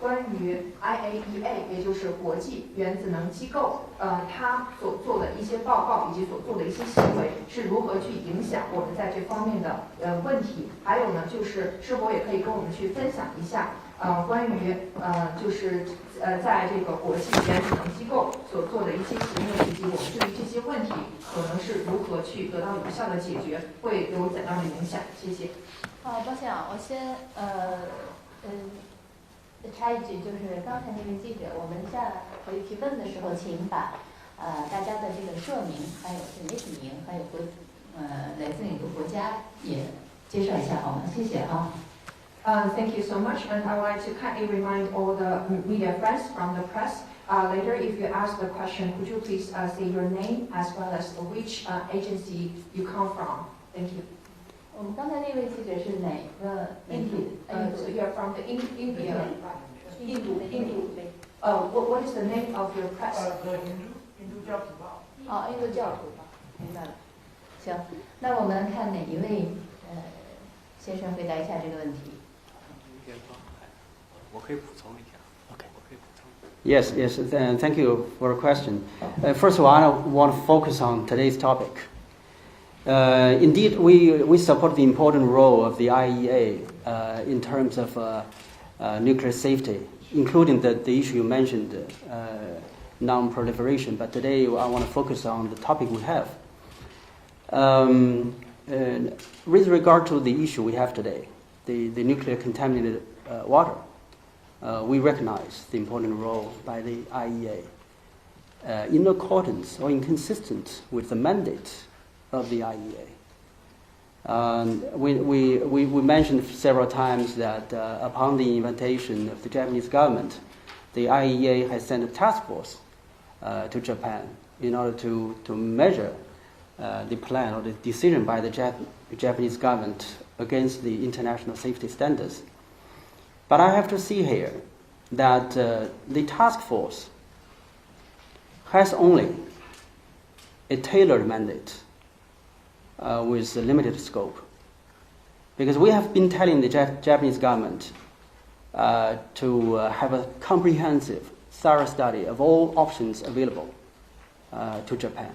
关于 IAEA 也就是国际原子能机构它所做的一些报告以及所做的一些行为是如何去影响我们在这方面的问题？还有呢，就是是否也可以跟我们去分享一下关于就是在这个国际原子能机构所做的一些行为，以及我们对于这些问题可能是如何去得到有效的解决，会有怎样的影响？谢谢。好，抱歉啊，我先插一句，就是刚才那位记者，我们在回提问的时候，请把大家的这个社名，还有媒体名，还有来自哪个国家也介绍一下好吗？谢谢啊。Thank you so much, and I would like to kindly remind all the media friends from the press. Later, if you ask the question, could you please say your name as well as which agency you come from? Thank you. 我们刚才那位记者是哪个媒体？So you are from the India. 印度。What is the name of your press? The Hindu 教徒报。印度教徒报，明白了。行，那我们看哪一位先生回答一下这个问题。Yes, thank you for the question. First of all, I want to focus on today's topic. Indeed, we support the important role of the IAEA in terms of nuclear safety, including the issue you mentioned, non-proliferation. But today, I want to focus on the topic we have. With regard to the issue we have today, the nuclear contaminated water, we recognize the important role by the IAEA in accordance or inconsistent with the mandate of the IAEA. We mentioned several times that upon the invitation of the Japanese government, the IAEA has sent a task force to Japan in order to measure the plan or the decision by the Japanese government against the international safety standards. But I have to see here that the task force has only a tailored mandate with a limited scope. Because we have been telling the Japanese government to have a comprehensive, thorough study of all options available to Japan.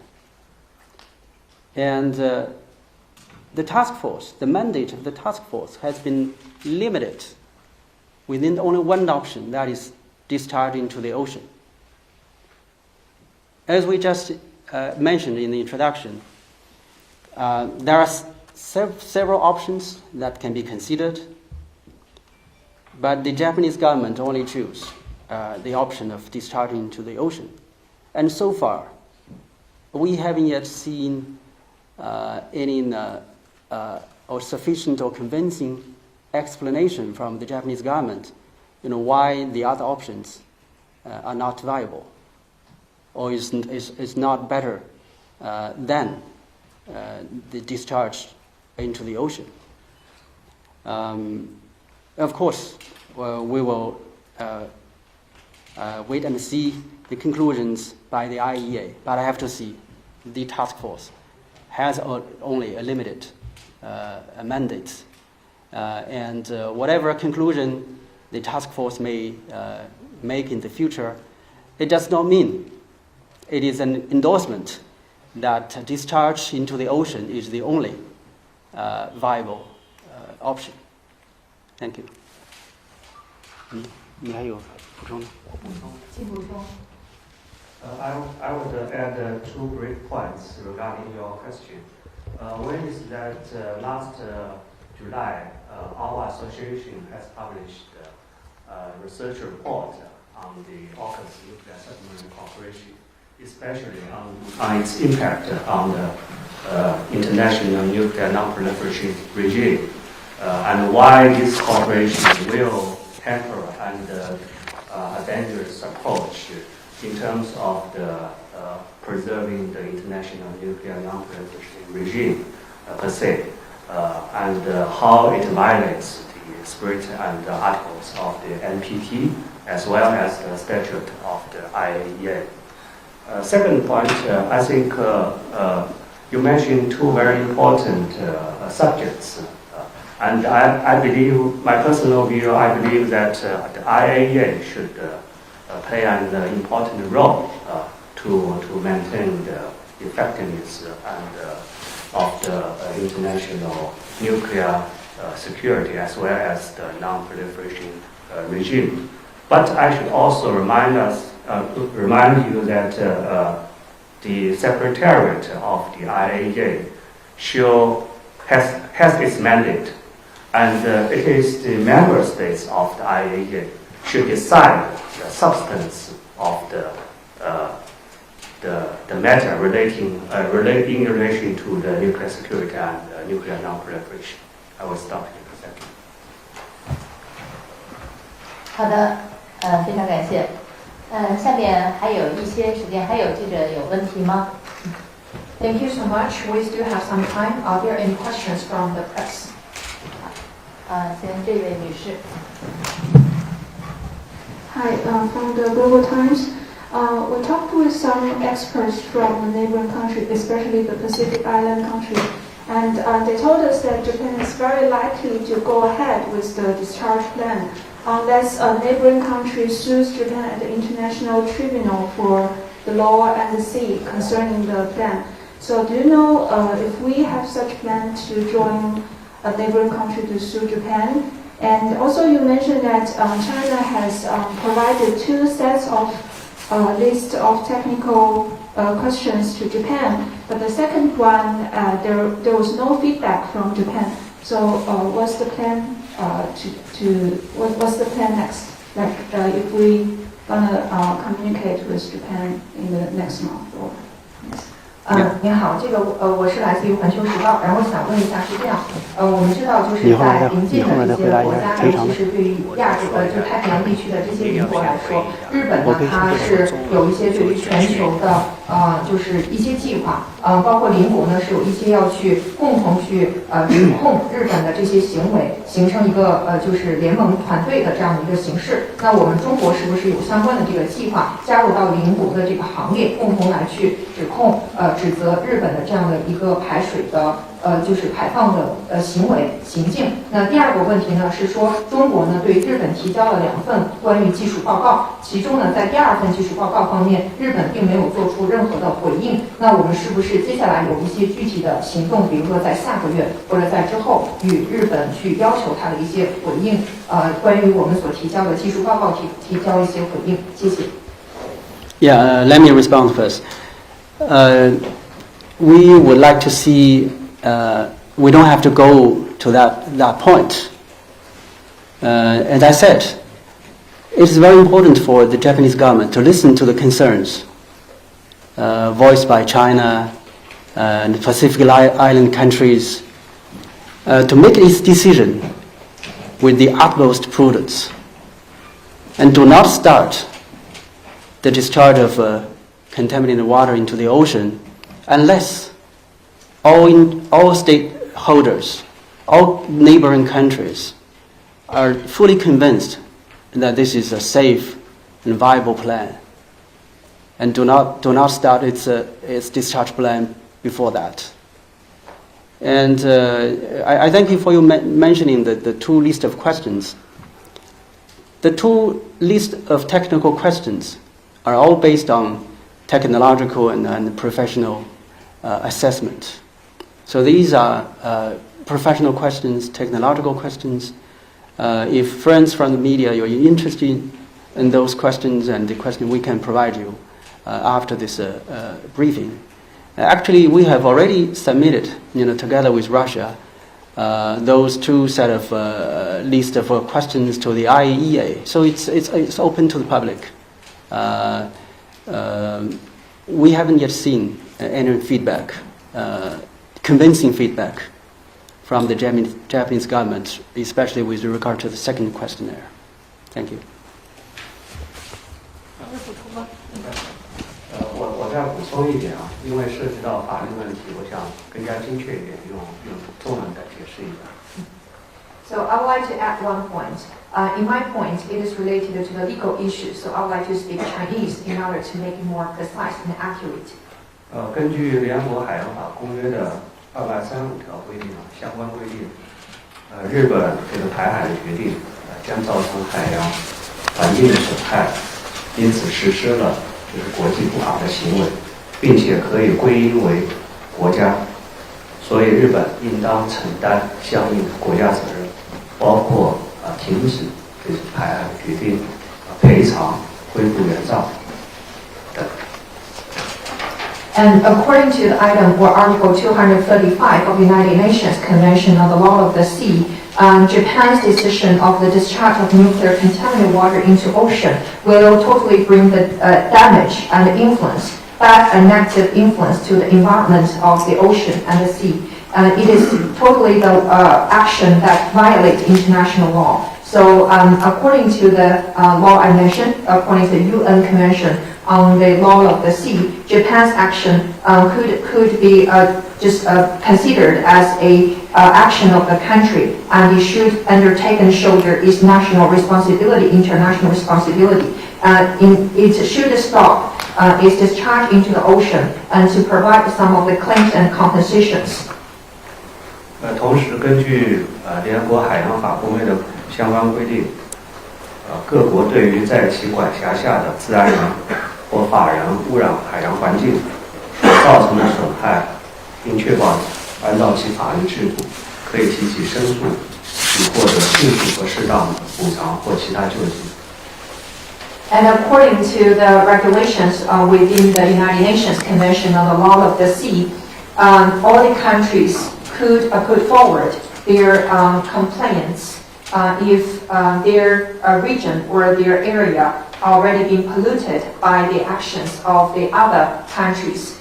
And the task force, the mandate of the task force has been limited within only one option, that is discharge into the ocean. As we just mentioned in the introduction, there are several options that can be considered, but the Japanese government only chose the option of discharging into the ocean. And so far, we haven't yet seen any or sufficient or convincing explanation from the Japanese government, why the other options are not viable, or is not better than the discharge into the ocean. Of course, we will wait and see the conclusions by the IAEA, but I have to see the task force has only a limited mandate. And whatever conclusion the task force may make in the future, it does not mean it is an endorsement that discharge into the ocean is the only viable option. Thank you. 你还有补充吗？请补充。 I would add two brief points regarding your question. One is that last July, our association has published a research report on the FOCUS nuclear submarine cooperation, especially on its impact on the international nuclear non-proliferation regime, and why this cooperation will hamper and a dangerous approach in terms of the preserving the international nuclear non-proliferation regime per se, and how it violates the spirit and articles of the NPT as well as the statute of the IAEA. Second point, I think you mentioned two very important subjects, and I believe, my personal view, I believe that the IAEA should play an important role to maintain the effectiveness and of the international nuclear security as well as the non-proliferation regime. But I should also remind you that the Secretariat of the IAEA has its mandate, and it is the member states of the IAEA should decide the substance of the matter relating in relation to the nuclear security and nuclear non-proliferation. I will stop here. Thank you. 好的，非常感谢。下面还有一些时间，还有记者有问题吗？ Thank you so much. We still have some time. Are there any questions from the press? 先这位女士。 Hi, from the Global Times. We talked with some experts from the neighboring countries, especially the Pacific Island countries, and they told us that Japan is very likely to go ahead with the discharge plan unless a neighboring country sues Japan at the International Tribunal for the law and the sea concerning the plan. So do you know if we have such plan to join a neighboring country to sue Japan? And also you mentioned that China has provided 2 sets of list of technical questions to Japan, but the second one there was no feedback from Japan. So what's the plan what's the plan next? Like if we gonna communicate with Japan in the next month or next? 您好，这个我是来自于环球时报，然后想问一下是这样，我们知道就是在邻近的这些国家，尤其是对于就太平洋地区的这些邻国来说，日本呢它是有一些对于全球的就是一些计划，包括邻国呢是有一些要去共同去指控日本的这些行为，形成一个就是联盟团队的这样的一个形式。那我们中国是不是有相关的这个计划加入到邻国的这个行列，共同来去指责日本的这样的一个排水的就是排放的行为行径。那第二个问题呢是说，中国呢对日本提交了2份关于技术报告，其中呢在第2份技术报告方面，日本并没有做出任何的回应。那我们是不是接下来有一些具体的行动，比如说在下个月或者在之后与日本去要求他的一些回应？关于我们所提交的技术报告提交一些回应。谢谢。Yeah, let me respond first. We would like to see, we don't have to go to that point. As I said, it is very important for the Japanese government to listen to the concerns voiced by China and Pacific Island countries to make its decision with the utmost prudence and do not start the discharge of contaminated water into the ocean unless all stakeholders, all neighboring countries are fully convinced that this is a safe and viable plan, and do not start its discharge plan before that. And I thank you for you mentioning the 2 lists of questions. The 2 lists of technical questions are all based on technological and professional assessment. So these are professional questions, technological questions. If friends from the media are interested in those questions and the question we can provide you after this briefing. Actually, we have already submitted, together with Russia, those 2 set of list of questions to the IAEA. So it's open to the public. We haven't yet seen any feedback, convincing feedback from the Japanese government, especially with regard to the second questionnaire. Thank you. 我再补充一点啊，因为涉及到法律问题，我想更加精确一点，用中文来解释一下。So I would like to add one point. In my point, it is related to the legal issue, so I would like to speak Chinese in order to make it more precise and accurate. 根据联合国海洋法公约的235条规定相关规定，日本这个排海的决定将造成海洋环境的损害，因此实施了国际不法的行为，并且可以归因为国家，所以日本应当承担相应的国家责任，包括停止这种排海的决定、赔偿、恢复原状等。And according to the item or Article 235 of the United Nations Convention on the Law of the Sea, Japan's decision of the discharge of nuclear contaminated water into ocean will totally bring the damage and influence, bad and negative influence to the environment of the ocean and the sea. And it is totally the action that violates international law. So according to the law I mentioned, according to the UN Convention on the Law of the Sea, Japan's action could be just considered as a action of the country, and it should undertake and shoulder its national responsibility, international responsibility. It should stop its discharge into the ocean and to provide some of the claims and compensations. 同时，根据联合国海洋法公约的相关规定，各国对于在其管辖下的自然人或法人污染海洋环境所造成的损害，并确保按照其法律制度，可以提起申诉，以获得迅速和适当的补偿或其他救济。And according to the regulations within the United Nations Convention on the Law of the Sea, all the countries could put forward their complaints if their region or their area already been polluted by the actions of the other countries.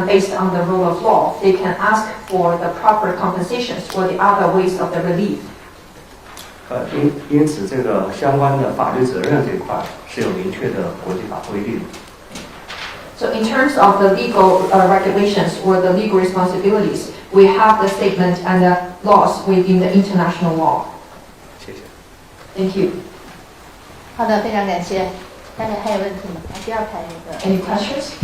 Based on the rule of law, they can ask for the proper compensations or the other ways of the relief. 因此，这个相关的法律责任这一块是有明确的国际法规定的。So in terms of the legal regulations or the legal responsibilities, we have the statement and the laws within the international law. 谢谢。Thank you. 好的，非常感谢。大家还有问题吗？第二排那个。Any questions?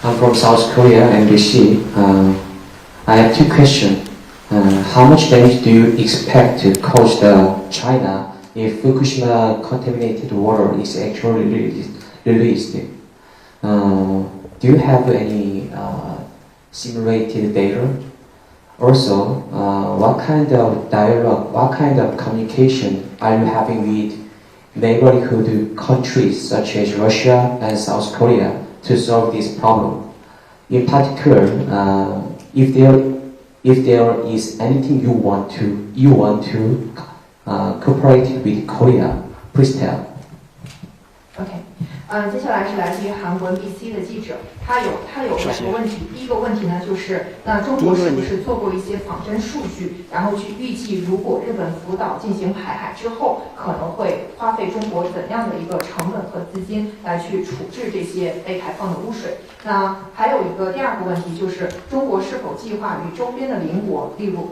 I'm from South Korea, MBC. I have two questions. How much damage do you expect to cause China if Fukushima contaminated water is actually released? Do you have any simulated data? Also, what kind of dialogue, what kind of communication are you having with neighborhood countries such as Russia and South Korea to solve this problem? In particular, if there is anything you want to cooperate with Korea, please tell. OK，接下来是来自于韩国 NBC 的记者，他有两个问题。第一个问题呢，就是那中国是不是做过一些仿真数据，然后去预计如果日本福岛进行排海之后，可能会花费中国怎样的一个成本和资金来去处置这些被排放的污水？那还有一个第二个问题就是，中国是否计划与周边的邻国，例如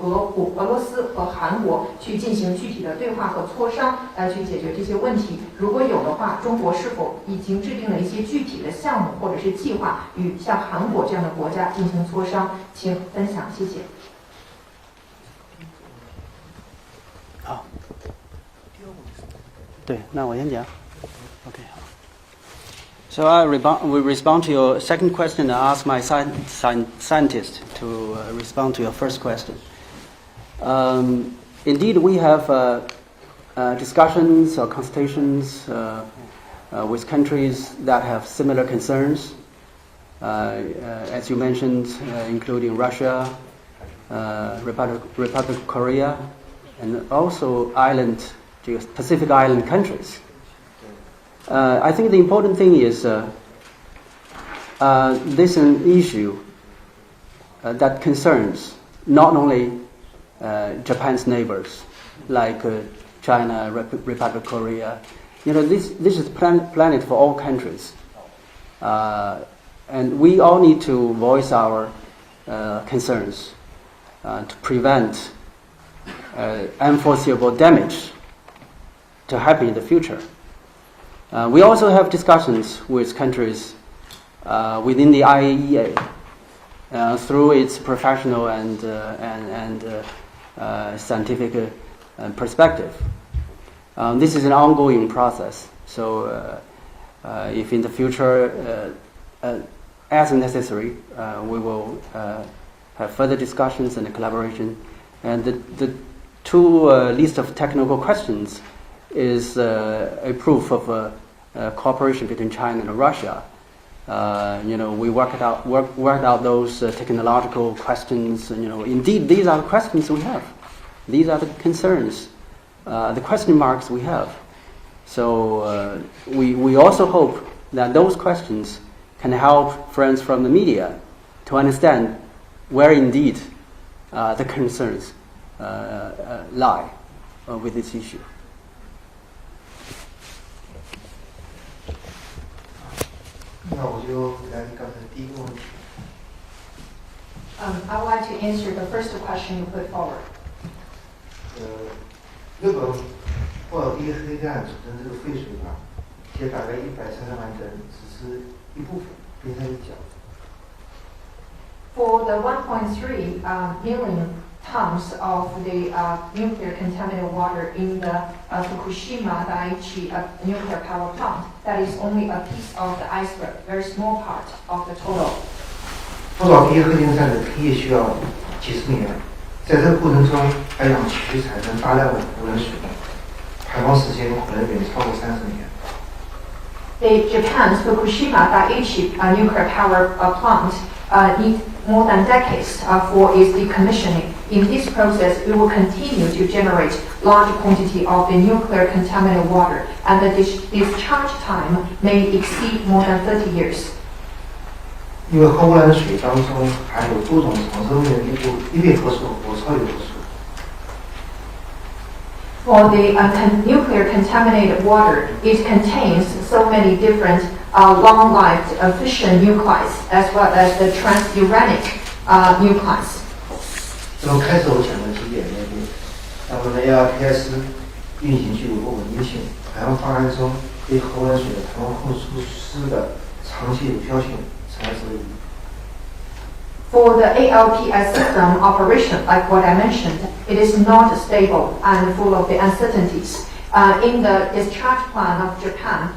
俄罗斯和韩国去进行具体的对话和磋商，来去解决这些问题？如果有的话，中国是否已经制定了一些具体的项目或者是计划与像韩国这样的国家进行磋商？请分享，谢谢。好，对，那我先讲。OK， 好。So I will respond to your second question and ask my scientist to respond to your first question. Indeed, we have discussions or consultations with countries that have similar concerns, as you mentioned, including Russia, Republic of Korea, and also Pacific Island countries. I think the important thing is this is an issue that concerns not only Japan's neighbors, like China, Republic of Korea. You know, this is planet for all countries, and we all need to voice our concerns to prevent unforeseeable damage to happen in the future. We also have discussions with countries within the IAEA through its professional and scientific perspective. This is an ongoing process. So, if in the future, as necessary, we will have further discussions and collaboration. And the two list of technical questions is a proof of cooperation between China and Russia. We worked out those technological questions. Indeed, these are the questions we have. These are the concerns, the question marks we have. So we also hope that those questions can help friends from the media to understand where indeed the concerns lie with this issue. 那我就来刚才第一个问题。I would like to answer the first question you put forward. 日本霍尔第一核电站储存这个废水吧，现在大概130万吨，只是一部分，冰山一角。For the 1.3 million tons of the nuclear contaminated water in the Fukushima Daiichi nuclear power plant, that is only a piece of the iceberg, very small part of the total. 福岛第一核电站的停业需要几十年，在这个过程中，海洋持续产生大量的污染水，排放时间可能远超过30年。Japan's Fukushima Daiichi nuclear power plant needs more than decades for its decommissioning. In this process, it will continue to generate large quantity of the nuclear contaminated water, and the discharge time may exceed more than 30 years. 因为核污染水当中含有多种长生命的一类核素和超有核素。For the nuclear contaminated water, it contains so many different long-lived fission nuclei as well as the transuranic nuclei. 那么开始我讲的几点内容，那么呢 ARPS 运行具有不稳定性，排放方案中对核污染水的排放控制措施的长期有效性存在质疑。For the ALPS system operation, like what I mentioned, it is not stable and full of the uncertainties. In the discharge plan of Japan,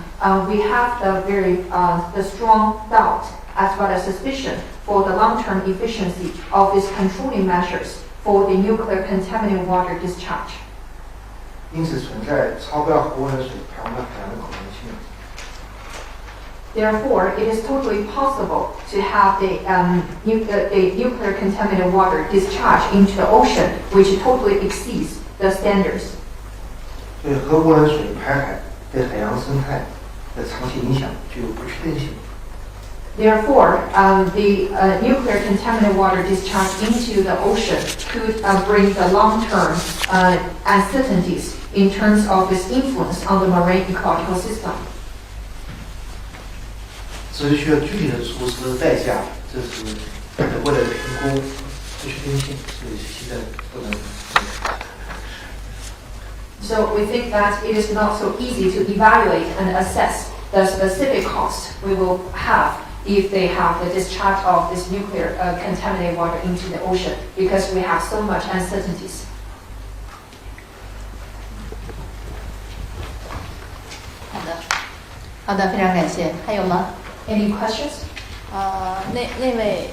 we have the strong doubt as well as suspicion for the long-term efficiency of its controlling measures for the nuclear contaminated water discharge. 因此存在超标核污染水排放到海洋的可能性。Therefore, it is totally possible to have the nuclear contaminated water discharged into the ocean, which totally exceeds the standards. 所以核污染水排海对海洋生态的长期影响具有不确定性。Therefore, the nuclear contaminated water discharged into the ocean could bring the long-term uncertainties in terms of its influence on the marine ecological system. 所以需要具体的措施代价，这是为了评估不确定性，所以现在不能。So we think that it is not so easy to evaluate and assess the specific cost we will have if they have the discharge of this nuclear contaminated water into the ocean, because we have so much uncertainties. 好的，非常感谢。还有吗？ Any questions? 那位，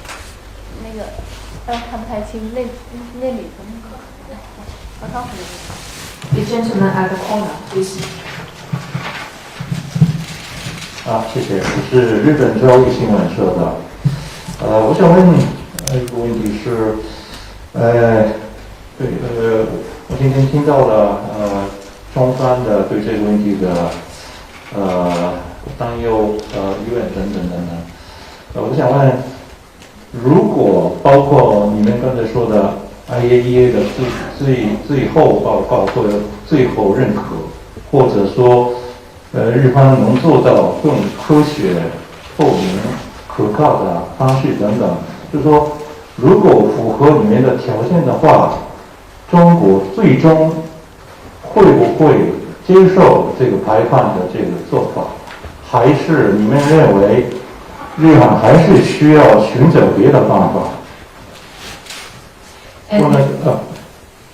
看不太清，那里怎么可？The gentleman at the corner, please. 谢谢，我是日本朝日新闻社的。我想问一个问题是，我今天听到了中方的对这个问题的担忧、疑问等等等等。我想问，如果包括你们刚才说的 IAEA 的最后报告或者最后认可，或者说日方能做到更科学、透明、可靠的方式等等，就是说，如果符合你们的条件的话，中国最终会不会接受这个排放的这个做法？还是你们认为日方还是需要寻找别的方法？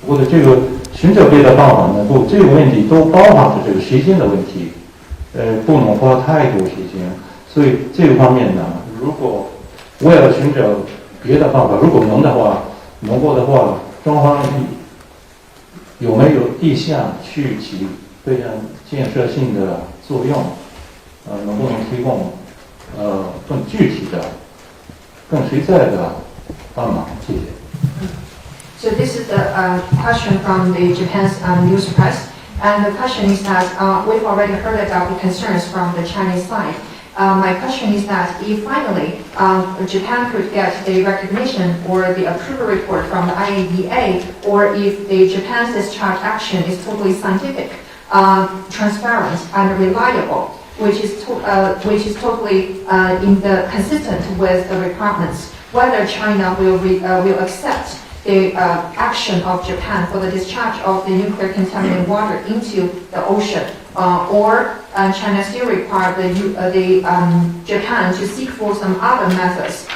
或者这个寻找别的办法呢？这个问题都包含着这个时间的问题，不能花太多时间。所以这个方面呢，如果我要寻找别的办法，如果能够的话，中方有没有意向去起非常建设性的作用？能不能提供更具体的、更实在的帮忙？谢谢。So this is the question from the Japan's news press, and the question is that we've already heard about the concerns from the Chinese side. My question is that if finally Japan could get the recognition or the approval report from the IAEA, or if the Japan's discharge action is totally scientific, transparent and reliable, which is totally consistent with the requirements. Whether China will accept the action of Japan for the discharge of the nuclear contaminated water into the ocean, or China still require Japan to seek for some other methods.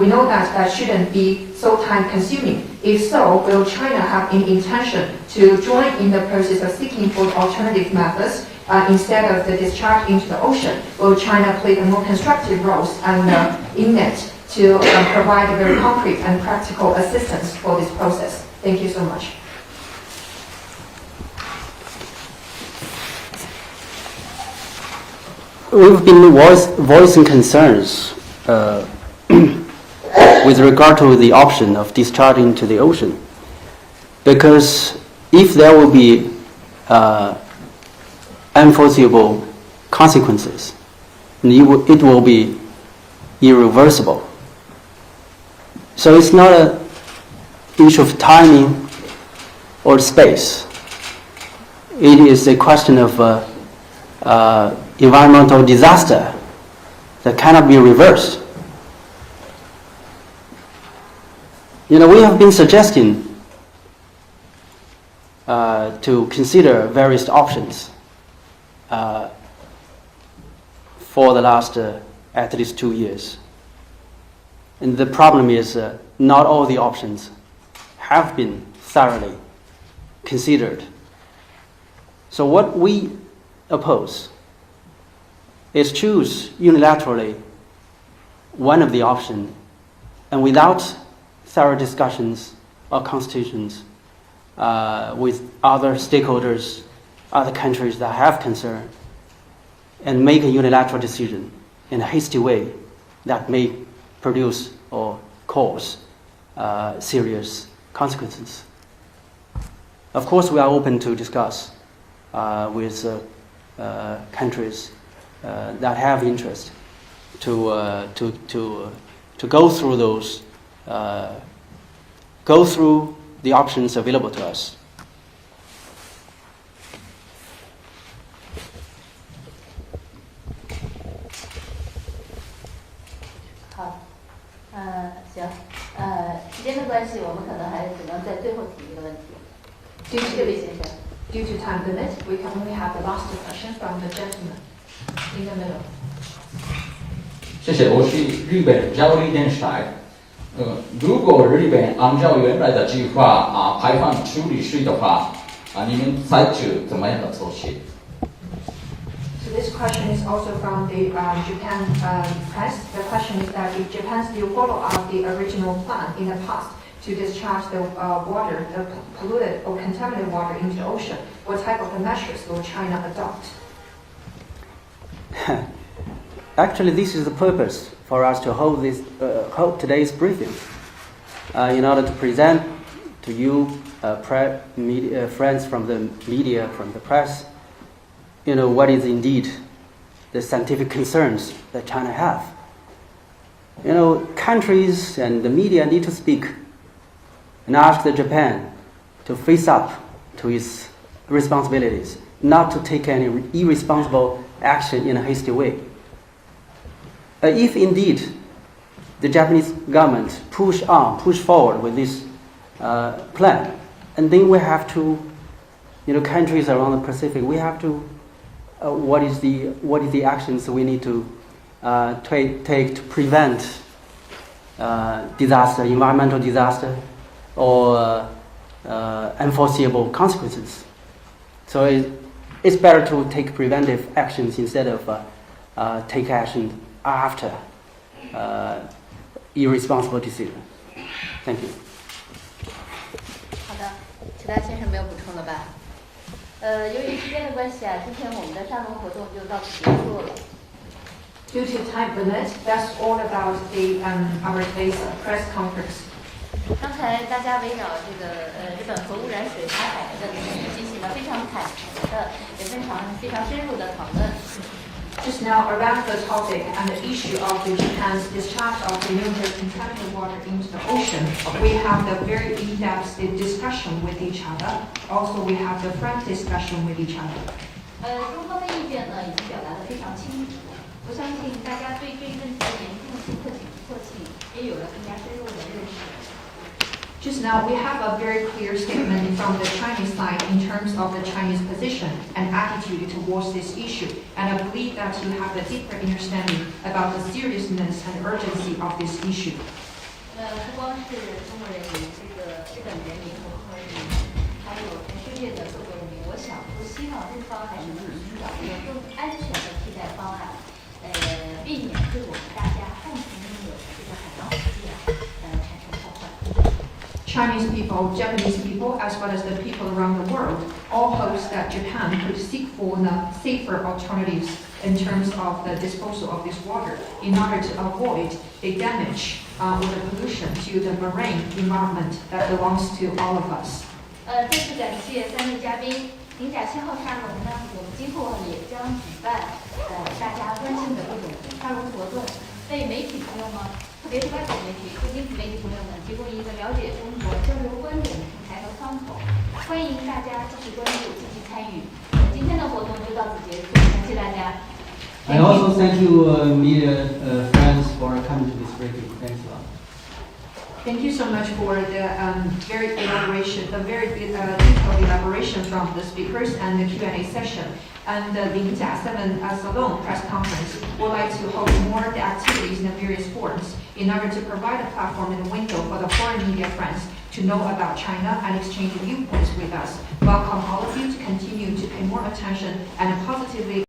We know that shouldn't be so time-consuming. If so, will China have any intention to join in the process of seeking for alternative methods instead of the discharge into the ocean? Will China play a more constructive role in it to provide a very concrete and practical assistance for this process? Thank you so much. We've been voicing concerns with regard to the option of discharging to the ocean, because if there will be unforeseeable consequences, it will be irreversible. So it's not an issue of timing or space. It is a question of environmental disaster that cannot be reversed. We have been suggesting to consider various options for the last at least 2 years. And the problem is not all the options have been thoroughly considered. So what we oppose is choose unilaterally one of the options, and without thorough discussions or consultations with other stakeholders, other countries that have concern, and make a unilateral decision in a hasty way that may produce or cause serious consequences. Of course, we are open to discuss with countries that have interest to go through those, go through the options available to us. Due to time limit, we can only have the last discussion from the gentleman in the middle. 谢谢，我是日本交流电视台。如果日本按照原来的计划排放处理水的话，你们采取怎么样的措施？ So this question is also from the Japan press. The question is that if Japan still follow up the original plan in the past to discharge the water, the polluted or contaminated water into the ocean, what type of measures will China adopt? Actually, this is the purpose for us to hold today's briefing, in order to present to you, friends from the media, from the press, what is indeed the scientific concerns that China have. Countries and the media need to speak and ask Japan to face up to its responsibilities, not to take any irresponsible action in a hasty way. If indeed the Japanese government push forward with this plan, and then we have to, countries around the Pacific, we have to, what is the actions we need to take to prevent disaster, environmental disaster, or unforeseeable consequences. So it's better to take preventive actions instead of take action after irresponsible decision. Thank you. 好的，其他先生没有补充了吧？由于时间的关系啊，今天我们的沙龙活动就到此结束了。Due to time limit, that's all about our today's press conference. 刚才大家围绕这个日本核污染水排海的问题进行了非常坦诚的，也非常深入的讨论。Just now, around the topic and the issue of Japan's discharge of the nuclear contaminated water into the ocean, we have the very in-depth discussion with each other. Also, we have the frank discussion with each other. 中方的意见呢已经表达得非常清楚，我相信大家对这一问题的严重性和紧迫性也有了更加深入的认识。Just now, we have a very clear statement from the Chinese side in terms of the Chinese position and attitude towards this issue, and I believe that you have a deeper understanding about the seriousness and urgency of this issue. 不光是中国人民，这个日本人民和中国人民，还有全世界的各国人民，我想都希望日方还是能寻找一个更安全的替代方案，避免对我们大家共同拥有的这个海洋环境产生破坏。Chinese people, Japanese people, as well as the people around the world, all hopes that Japan could seek for safer alternatives in terms of the disposal of this water in order to avoid the damage or the pollution to the marine environment that belongs to all of us. 再次感谢3位嘉宾。零甲7号沙龙呢，我们今后也将举办大家关心的各种沙龙活动，为媒体朋友们，特别是外国媒体、非经济媒体朋友们提供一个了解中国、交流观点的平台和窗口。欢迎大家继续关注、积极参与。今天的活动就到此结束，感谢大家。And also thank you, media friends, for coming to this briefing. Thanks a lot. Thank you so much for the very detailed elaboration from the speakers and the Q&A session. And the 0.7 Salon press conference would like to hold more the activities in the various forums in order to provide a platform and a window for the foreign media friends to know about China and exchange viewpoints with us. Welcome all of you to continue to pay more attention and positively